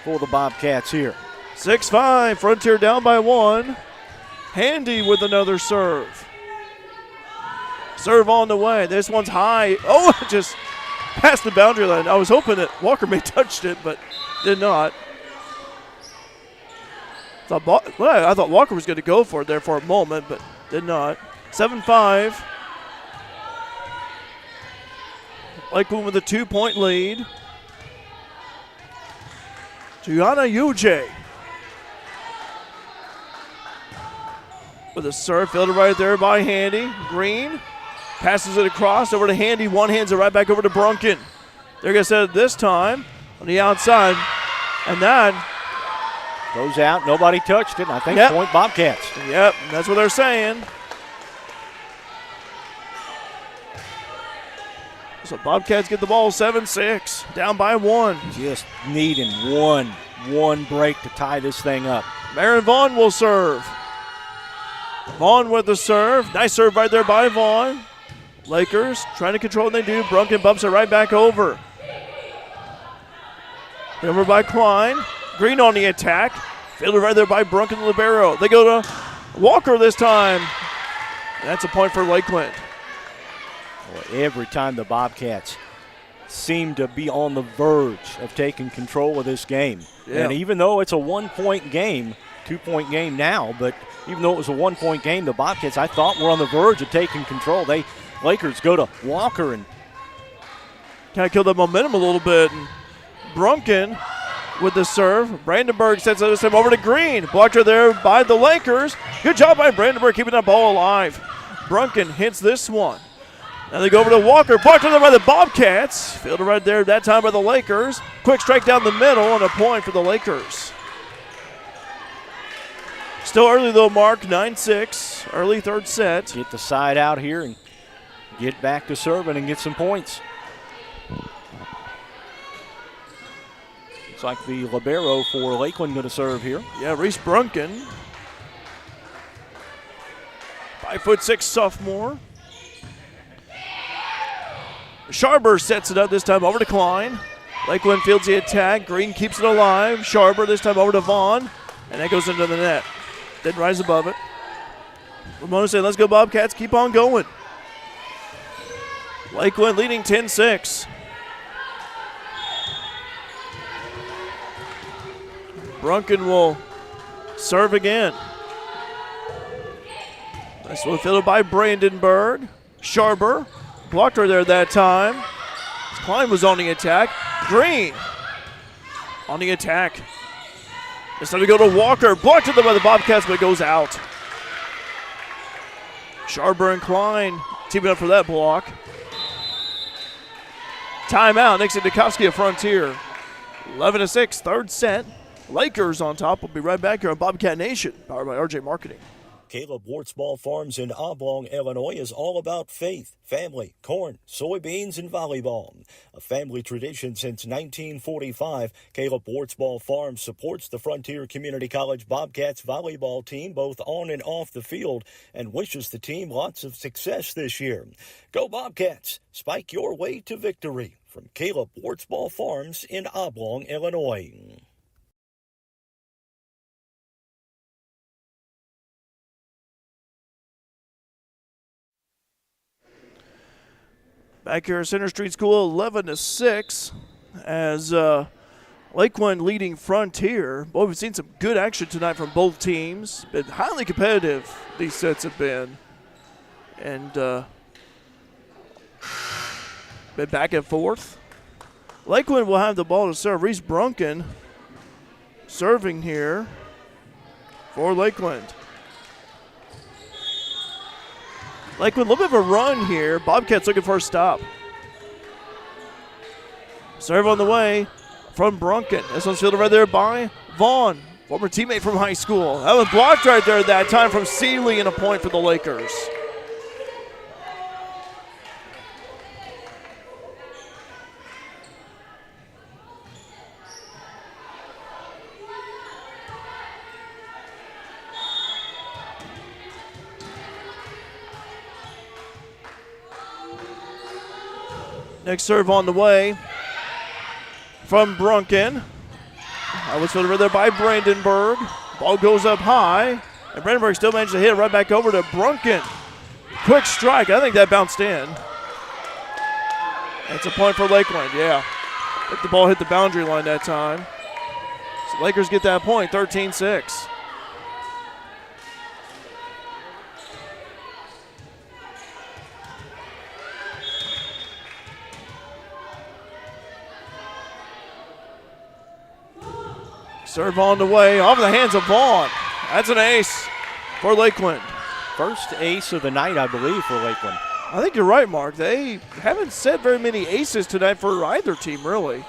for the Bobcats here. 6-5, Frontier down by 1. Handy with another serve. Serve on the way. This one's high. Oh, just past the boundary line. I was hoping that Walker may have touched it, but did not. I thought Walker was going to go for it there for a moment, but did not. 7-5. Lakeland with a 2-point lead. Gianna Uj with a serve, fielded right there by Handy. Green passes it across over to Handy. One hands it right back over to Brunken. They're going to set it this time on the outside, and that goes out. Nobody touched it. I think point Bobcats. Yep, that's what they're saying. So Bobcats get the ball 7-6, down by 1. Just needing one break to tie this thing up. Marin Vaughn will serve. Vaughn with the serve. Nice serve right there by Vaughn. Lakers trying to control what they do. Brunken bumps it right back over. Over by Klein. Green on the attack. Fielded right there by Brunken the libero. They go to Walker this time. That's a point for Lakeland. Well, every time the Bobcats seem to be on the verge of taking control of this game. Yeah. And even though it's a 1-point game, 2-point game now, but even though it was a 1-point game, the Bobcats, I thought, were on the verge of taking control. Lakers go to Walker and kind of kill the momentum a little bit. And Brunken with the serve. Brandenburg sets it this time over to Green. Blocked her there by the Lakers. Good job by Brandenburg keeping that ball alive. Brunken hits this one. Now they go over to Walker. Blocked her there by the Bobcats. Fielded right there that time by the Lakers. Quick strike down the middle and a point for the Lakers. Still early though, Mark. 9-6. Early third set. Get the side out here and get back to serving and get some points. Looks like the libero for Lakeland going to serve here. Yeah, Reese Brunken. 5'6" sophomore. Sharber sets it up this time over to Klein. Lakeland fields the attack. Green keeps it alive. Sharber this time over to Vaughn. And that goes into the net. Didn't rise above it. Ramona said, let's go Bobcats, keep on going. Lakeland leading 10-6. Brunken will Serve again. Nice one fielded by Brandenburg. Sharper blocked her there that time. Klein was on the attack. Green on the attack. It's time to go to Walker. Blocked by the Bobcats, but it goes out. Sharper and Klein teaming up for that block. Timeout. Nixie Nikowski at Frontier. 11-6, third set. Lakers on top. We'll be right back here on Bobcat Nation, powered by RJ Marketing. Caleb Wartsball Farms in Oblong, Illinois is all about faith, family, corn, soybeans, and volleyball. A family tradition since 1945, Caleb Wartsball Farms supports the Frontier Community College Bobcats volleyball team both on and off the field and wishes the team lots of success this year. Go Bobcats! Spike your way to victory. From Caleb Wartsball Farms in Oblong, Illinois. Back here at Center Street School, 11-6, as Lakeland leading Frontier. Boy, we've seen some good action tonight from both teams. Been highly competitive, these sets have been. And been back and forth. Lakeland will have the ball to serve. Reese Brunken serving here for Lakeland. Lakeland, a little bit of a run here. Bobcats looking for a stop. Serve on the way from Brunken. This one's fielded right there by Vaughn, former teammate from high school. That was blocked right there at that time from Seeley, and a point for the Lakers. Next serve on the way from Brunken. That was fielded right there by Brandenburg. Ball goes up high, and Brandenburg still managed to hit it right back over to Brunken. Quick strike. I think that bounced in. That's a point for Lakeland, yeah. I think the ball hit the boundary line that time. So Lakers get that point, 13-6. Serve on the way, off the hands of Vaughn. That's an ace for Lakeland. First ace of the night, I believe, for Lakeland. I think you're right, Mark. They haven't set very many aces tonight for either team, really.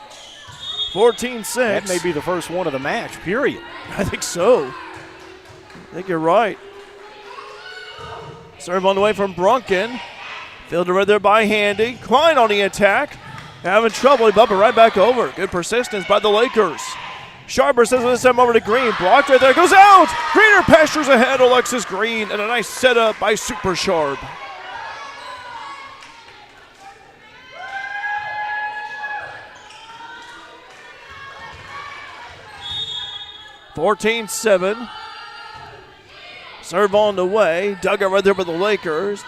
14-6. That may be the first one of the match, period. I think so. I think you're right. Serve on the way from Brunken. Fielded right there by Handy. Klein on the attack. Having trouble. He bumped it right back over. Good persistence by the Lakers. Sharper sends this time over to Green. Blocked right there. Goes out. Greener pastures ahead. Alexis Green. And a nice setup by Super Sharp. (14-7). Serve on the way. Dugout right there by the Lakers.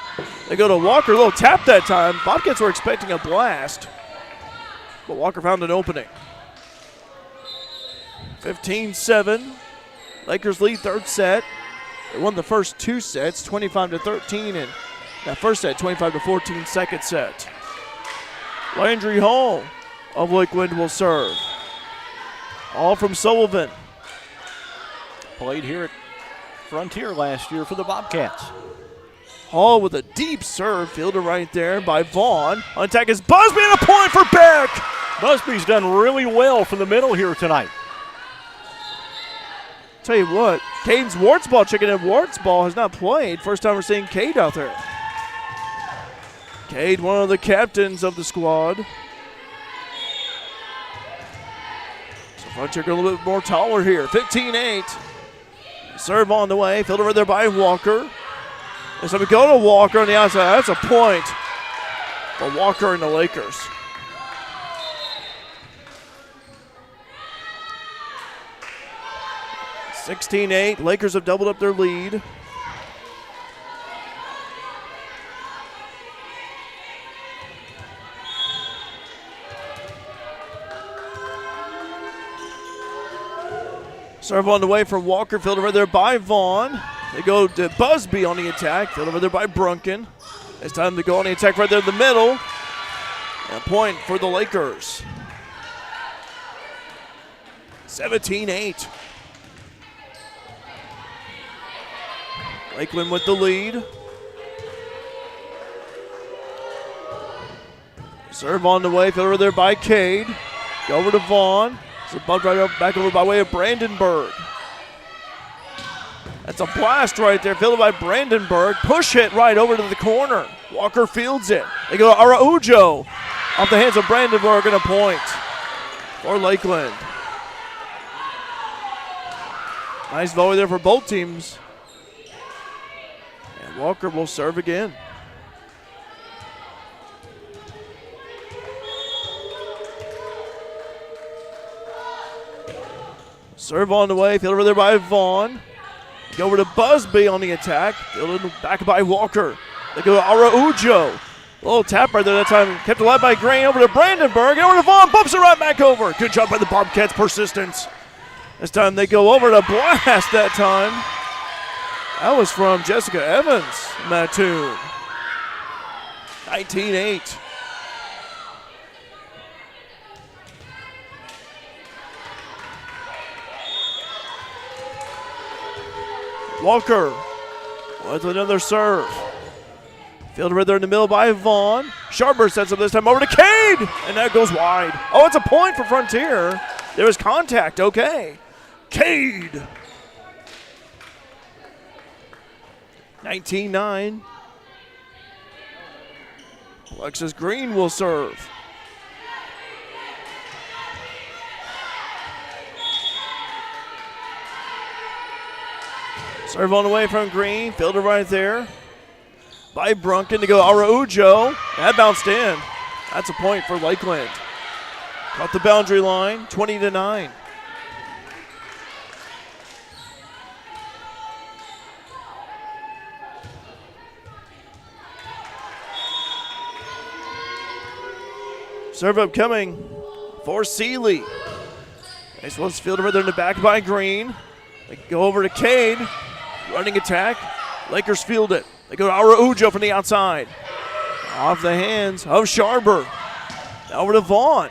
They go to Walker. A little tap that time. Bobcats were expecting a blast, but Walker found an opening. 15-7. Lakers lead third set. They won the first two sets, 25-13, and that first set, 25-14, second set. Landry Hall of Lakeland will serve. All from Sullivan. Played here at Frontier last year for the Bobcats. Hall with a deep serve, fielded right there by Vaughn. On attack is Busby, and a point for Beck. Busby's done really well from the middle here tonight. Tell you what, Caden's Wartsball, chicken and Wartsball has not played. First time we're seeing Cade out there. Cade, one of the captains of the squad. So Frontier a little bit more taller here. 15-8. Serve on the way, fielded right there by Walker. And so we go to Walker on the outside. That's a point for Walker and the Lakers. (16-8). Lakers have doubled up their lead. Serve on the way from Walker, fielded right there by Vaughn. They go to Busby on the attack, fielded over there by Brunken. It's time to go on the attack right there in the middle. And a point for the Lakers. 17-8. Lakeland with the lead. Serve on the way, fielded over there by Cade. Go over to Vaughn. It's a bumped right up, back over by way of Brandenburg. That's a blast right there, fielded by Brandenburg. Push hit right over to the corner. Walker fields it. They go to Araujo. Off the hands of Brandenburg and a point for Lakeland. Nice volley there for both teams. And Walker will serve again. Serve on the way, fielded over there by Vaughn. Go over to Busby on the attack. Fielded back by Walker. They go to Araujo. A little tap right there that time. Kept alive by Green. Over to Brandenburg. And over to Vaughn. Bumps it right back over. Good job by the Bobcats. Persistence. This time they go over to Blast that time. That was from Jessica Evans in that tune. 19-8. Walker with another serve. Fielded right there in the middle by Vaughn. Sharper sets up this time over to Cade, and that goes wide. Oh, it's a point for Frontier. There was contact, okay. Cade. 19-9. Alexis Green will serve. Serve on the way from Green, fielded right there by Brunken to go Araujo. That bounced in. That's a point for Lakeland. Caught the boundary line, 20-9. Serve upcoming for Seeley. Nice one's fielded right there in the back by Green. They go over to Cade. Running attack. Lakers field it. They go to Araujo from the outside. Off the hands of Sharber. Over to Vaughn.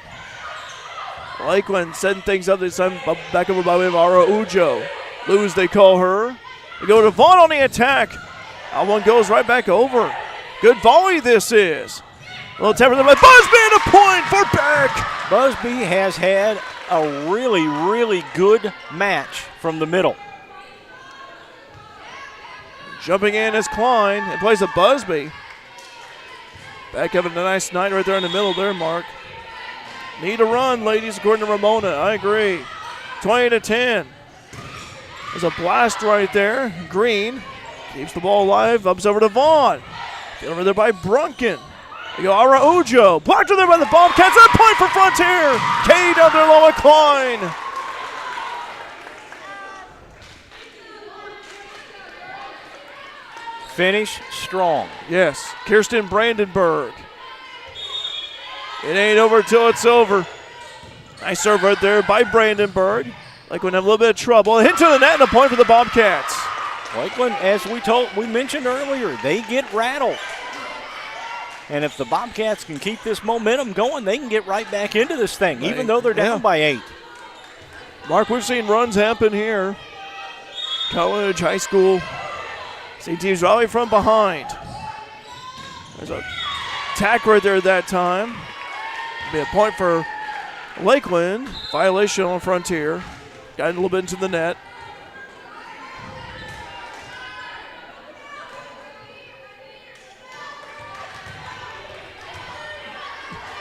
Lakeland setting things up this time. Back over by way of Araujo. Lose, they call her. They go to Vaughn on the attack. That one goes right back over. Good volley this is. A little tap for them by Busby and a point for Beck. Busby has had a really, really good match from the middle. Jumping in is Klein and plays a Busby. Back having a nice night right there in the middle there, Mark. Need a run, ladies, according to Ramona. I agree. 20-10. There's a blast right there. Green keeps the ball alive. Ups over to Vaughn. Over there by Brunken. They go Araujo. Blocked there by the Bobcats. And a point for Frontier. Cade down there low with Klein. Finish strong. Yes, Kirsten Brandenburg. It ain't over till it's over. Nice serve right there by Brandenburg. Lakeland have a little bit of trouble. Hit to the net and a point for the Bobcats. Lakeland, as we mentioned earlier, they get rattled. And if the Bobcats can keep this momentum going, they can get right back into this thing, even though they're down by 8. Mark, we've seen runs happen here. College, high school. See teams rally from behind. There's a tack right there at that time. Be a point for Lakeland. Violation on Frontier. Got a little bit into the net.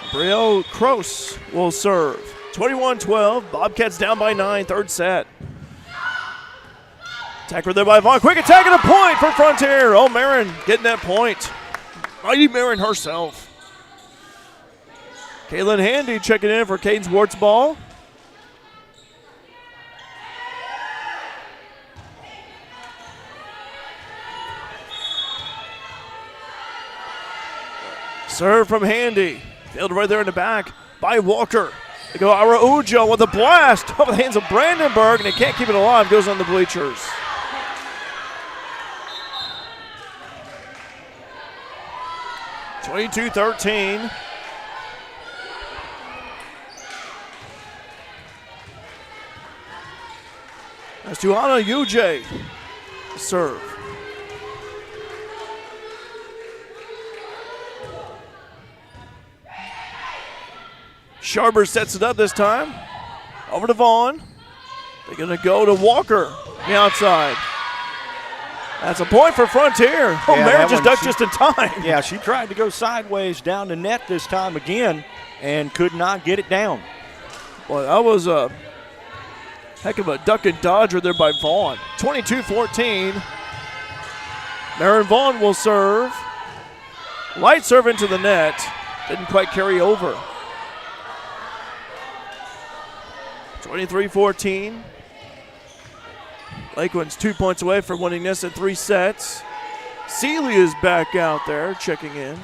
Brielle Kroos will serve. 21-12. Bobcats down by 9. Third set. Attack right there by Vaughn. Quick attack and a point for Frontier. Oh, Marin getting that point. Mighty Marin herself. Kaylin Handy checking in for Caden Swartz ball. Serve from Handy. Fielded right there in the back by Walker. They go Araujo with a blast over the hands of Brandenburg, and they can't keep it alive. Goes on the bleachers. (22-13). That's Tuana UJ. Serve. Sharber sets it up this time. Over to Vaughn. They're going to go to Walker on the outside. That's a point for Frontier. Oh, Mary just ducked just in time. Yeah, she tried to go sideways down the net this time again and could not get it down. Well, that was a heck of a duck and dodger there by Vaughn. 22-14. Marin Vaughn will serve. Light serve into the net. Didn't quite carry over. 23-14. Lakeland's 2 points away from winning this in 3 sets. Seeley is back out there checking in.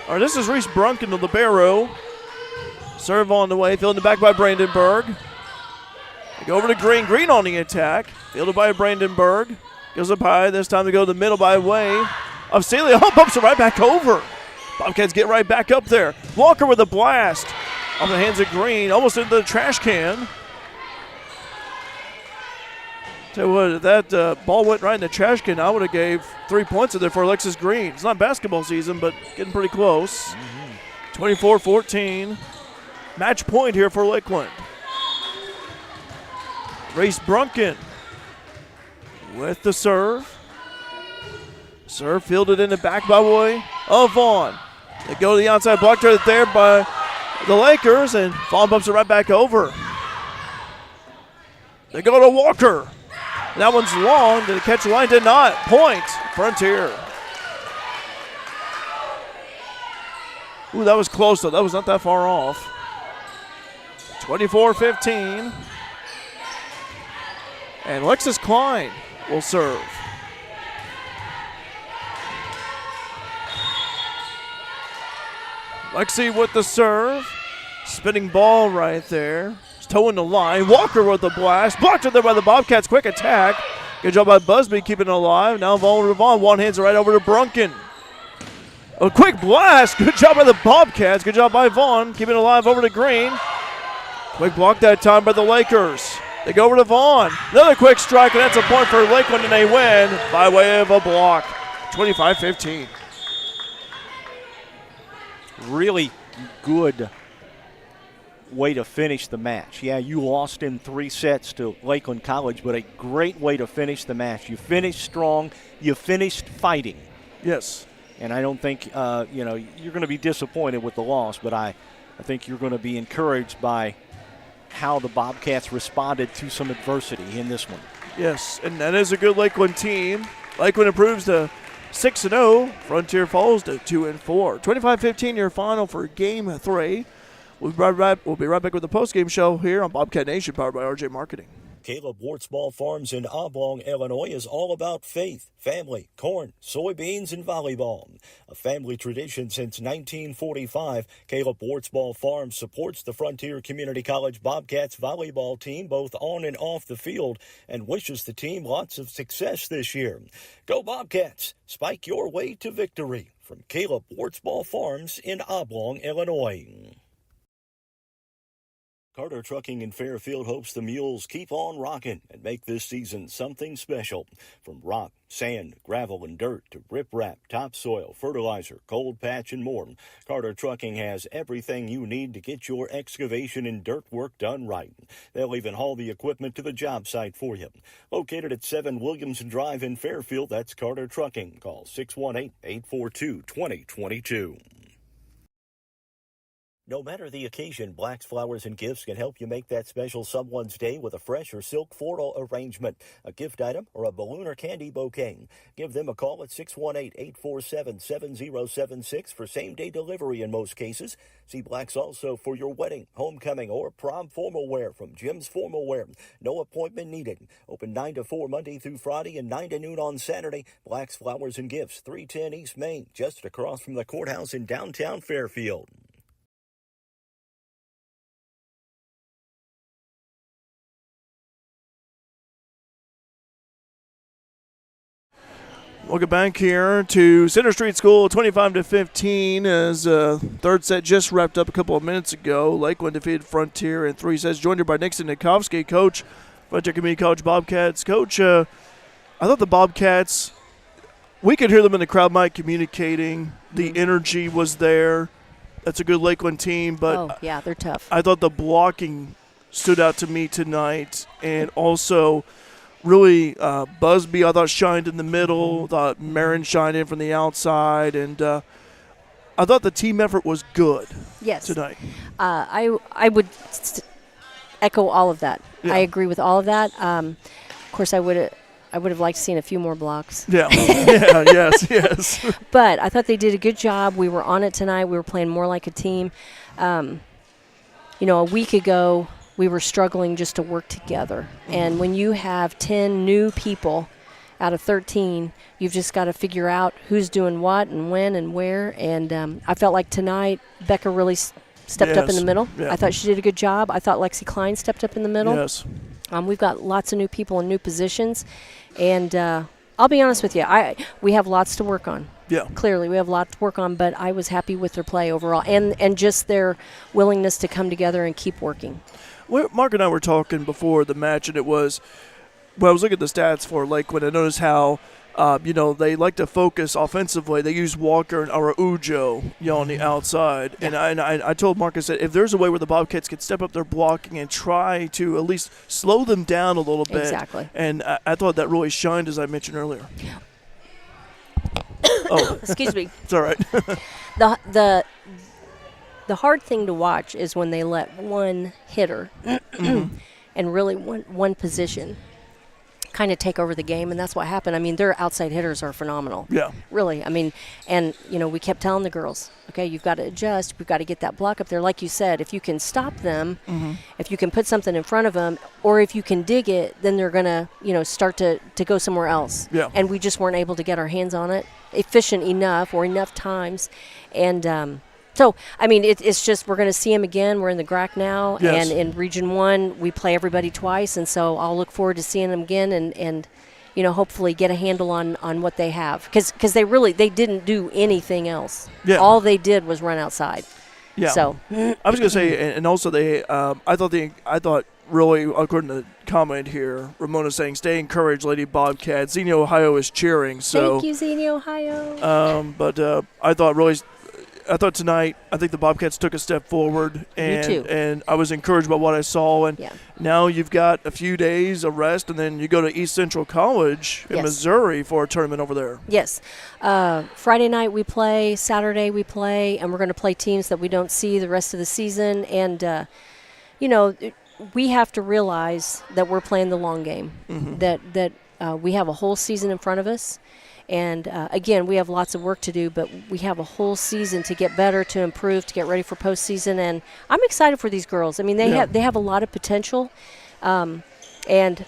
All right, this is Reese Brunken, the libero. Serve on the way, fielded back by Brandenburg. They go over to Green. Green on the attack. Fielded by Brandenburg. Goes up high. This time they go to the middle by way of Seeley. Oh, bumps it right back over. Bobcats get right back up there. Walker with a blast on the hands of Green. Almost into the trash can. Tell you what, if that ball went right in the trash can, I would have gave 3 points in there for Alexis Green. It's not basketball season, but getting pretty close. 24-14. Match point here for Lakeland. Reese Brunken with the serve. Serve fielded in the back by way of Vaughn. They go to the outside block there by the Lakers, and Vaughn bumps it right back over. They go to Walker. That one's long. Did it catch the line? Did not. Point. Frontier. Ooh, that was close, though. That was not that far off. 24-15. And Alexis Klein will serve. Lexi with the serve. Spinning ball right there. It's toeing the line. Walker with the blast. Blocked it there by the Bobcats. Quick attack. Good job by Busby keeping it alive. Now Vaughn. One hands it right over to Brunken. A quick blast. Good job by the Bobcats. Good job by Vaughn. Keeping it alive over to Green. Quick block that time by the Lakers. They go over to Vaughn. Another quick strike, and that's a point for Lakeland, and they win by way of a block. 25-15. Really good way to finish the match. Yeah, you lost in 3 sets to Lakeland College, but a great way to finish the match. You finished strong. You finished fighting. Yes. And I don't think, you're going to be disappointed with the loss, but I think you're going to be encouraged by how the Bobcats responded to some adversity in this one. Yes, and that is a good Lakeland team. Lakeland improves to 6-0. Frontier falls to 2-4. 25-15 your final for Game 3. We'll be right back with the post-game show here on Bobcat Nation, powered by RJ Marketing. Caleb Wartzball Farms in Oblong, Illinois is all about faith, family, corn, soybeans, and volleyball. A family tradition since 1945, Caleb Wartzball Farms supports the Frontier Community College Bobcats volleyball team both on and off the field and wishes the team lots of success this year. Go Bobcats! Spike your way to victory. From Caleb Wartzball Farms in Oblong, Illinois. Carter Trucking in Fairfield hopes the Mules keep on rocking and make this season something special. From rock, sand, gravel, and dirt to riprap, topsoil, fertilizer, cold patch, and more, Carter Trucking has everything you need to get your excavation and dirt work done right. They'll even haul the equipment to the job site for you. Located at 7 Williamson Drive in Fairfield, that's Carter Trucking. Call 618-842-2022. No matter the occasion, Black's Flowers and Gifts can help you make that special someone's day with a fresh or silk floral arrangement, a gift item, or a balloon or candy bouquet. Give them a call at 618-847-7076 for same-day delivery in most cases. See Black's also for your wedding, homecoming, or prom formal wear from Jim's Formal Wear. No appointment needed. Open 9 to 4 Monday through Friday and 9 to noon on Saturday. Black's Flowers and Gifts, 310 East Main, just across from the courthouse in downtown Fairfield. Welcome back here to Center Street School, 25-15, as third set just wrapped up a couple of minutes ago. Lakeland defeated Frontier in 3 sets, joined here by Nixon Nikovsky, coach, Frontier Community College Bobcats. Coach, I thought the Bobcats, we could hear them in the crowd mic communicating. The energy was there. That's a good Lakeland team, but yeah, they're tough. I thought the blocking stood out to me tonight, and also really, Busby, I thought, shined in the middle. Thought Marin shined in from the outside. And I thought the team effort was good tonight. I would echo all of that. Yeah. I agree with all of that. Of course, I would have liked to seen a few more blocks. Yeah, yes. But I thought they did a good job. We were on it tonight. We were playing more like a team. A week ago, we were struggling just to work together. And when you have 10 new people out of 13, you've just got to figure out who's doing what and when and where. And I felt like tonight Becca really stepped up in the middle. Yeah. I thought she did a good job. I thought Lexi Klein stepped up in the middle. Yes. We've got lots of new people in new positions. And I'll be honest with you, we have lots to work on. Yeah. Clearly, we have a lot to work on, but I was happy with their play overall and just their willingness to come together and keep working. Mark and I were talking before the match, and it was, I was looking at the stats for Lakeland. I noticed how, they like to focus offensively. They use Walker and Araujo, on the outside. Yeah. And I told Mark, I said, if there's a way where the Bobcats could step up their blocking and try to at least slow them down a little bit. Exactly. And I thought that really shined, as I mentioned earlier. Excuse me. It's all right. The hard thing to watch is when they let one hitter and really one position kind of take over the game, and that's what happened. I mean, their outside hitters are phenomenal. Yeah. Really. I mean, and, we kept telling the girls, okay, you've got to adjust. We've got to get that block up there. Like you said, if you can stop them, if you can put something in front of them, or if you can dig it, then they're going to, start to go somewhere else. Yeah. And we just weren't able to get our hands on it efficient enough or enough times. And, so, I mean, it's just we're going to see him again. We're in the GRAC now, yes. And in Region 1, we play everybody twice, and so I'll look forward to seeing them again and hopefully get a handle on what they have. Because they didn't do anything else. Yeah. All they did was run outside. Yeah. So. I was going to say, and also I thought really, according to the comment here, Ramona saying, stay encouraged, Lady Bobcat. Xenia, Ohio is cheering. So, thank you, Xenia, Ohio. But I thought tonight, I think the Bobcats took a step forward, Me too. And I was encouraged by what I saw. And Yeah. now you've got a few days of rest, and then you go to East Central College in Yes. Missouri for a tournament over there. Yes. Friday night we play, Saturday we play, and we're going to play teams that we don't see the rest of the season. And, we have to realize that we're playing the long game, that we have a whole season in front of us. And, again, we have lots of work to do, but we have a whole season to get better, to improve, to get ready for postseason. And I'm excited for these girls. I mean, they have a lot of potential, and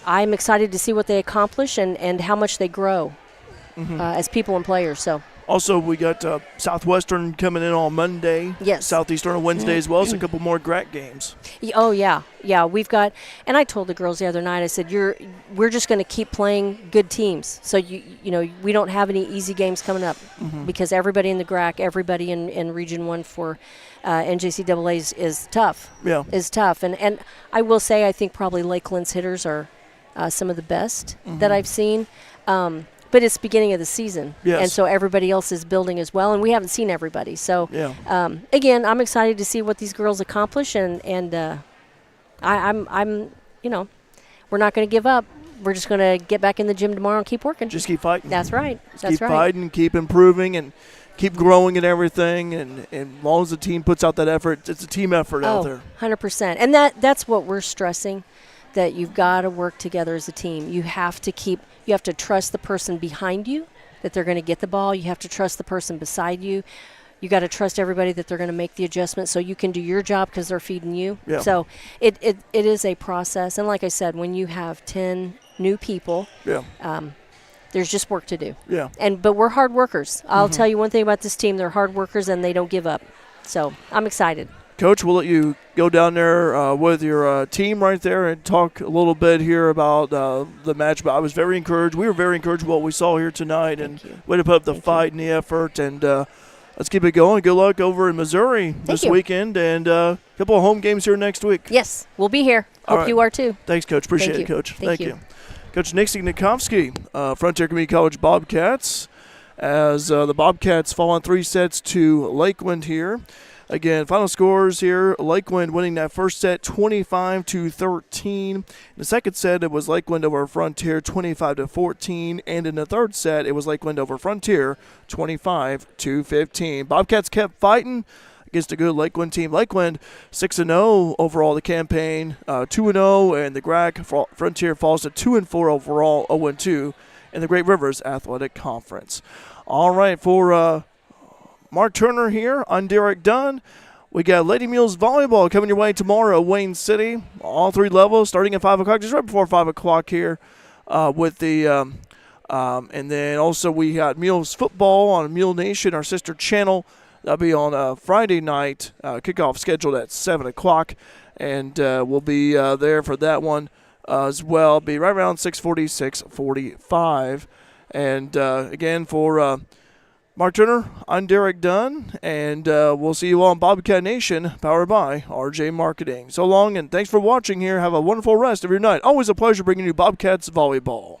I'm excited to see what they accomplish and how much they grow as people and players. So. Also, we got Southwestern coming in on Monday. Yes. Southeastern on Wednesday as well. So a couple more GRAC games. Oh, yeah. Yeah, we've got – and I told the girls the other night, I said, we're just going to keep playing good teams. So, we don't have any easy games coming up because everybody in the GRAC, everybody in Region 1 for NJCAA is tough. Yeah. Is tough. And I will say I think probably Lakeland's hitters are some of the best that I've seen. But it's the beginning of the season, yes. And so everybody else is building as well, and we haven't seen everybody. So, yeah. Again, I'm excited to see what these girls accomplish, and I'm we're not going to give up. We're just going to get back in the gym tomorrow and keep working. Just keep fighting. That's right. Keep fighting, keep improving, and keep growing and everything. And as long as the team puts out that effort, it's a team effort out there. 100%. And that's what we're stressing, that you've got to work together as a team. You have to trust the person behind you that they're going to get the ball. You have to trust the person beside you. You got to trust everybody that they're going to make the adjustment so you can do your job because they're feeding you. Yeah. So it is a process. And like I said, when you have 10 new people, there's just work to do. Yeah. But we're hard workers. I'll tell you one thing about this team. They're hard workers, and they don't give up. So I'm excited. Coach, we'll let you go down there with your team right there and talk a little bit here about the match. But I was very encouraged. We were very encouraged with what we saw here tonight. Thank you. Way to put up the fight and the effort. And let's keep it going. Good luck over in Missouri this weekend. And a couple of home games here next week. Yes, we'll be here. Hope you are too. Thanks, Coach. Appreciate it, Coach. Thank you. Coach Nixie Nikovsky, Frontier Community College Bobcats, as the Bobcats fall on 3 sets to Lakeland here. Again, final scores here, Lakeland winning that first set 25-13. In the second set, it was Lakeland over Frontier 25-14. And in the third set, it was Lakeland over Frontier 25-15. Bobcats kept fighting against a good Lakeland team. Lakeland 6-0 overall the campaign, 2-0, and the GRAC Frontier falls to 2-4 overall, 0-2 in the Great Rivers Athletic Conference. All right, for Mark Turner here, I'm Derek Dunn. We got Lady Mules Volleyball coming your way tomorrow, Wayne City. All 3 levels starting at 5 o'clock, just right before 5 o'clock here with the and then also we got Mules Football on Mule Nation, our sister channel. That'll be on a Friday night, kickoff scheduled at 7 o'clock, and we'll be there for that one as well. Be right around 6:40, 6:45. And again, for Mark Turner, I'm Derek Dunn, and we'll see you all on Bobcat Nation, powered by RJ Marketing. So long, and thanks for watching here. Have a wonderful rest of your night. Always a pleasure bringing you Bobcats Volleyball.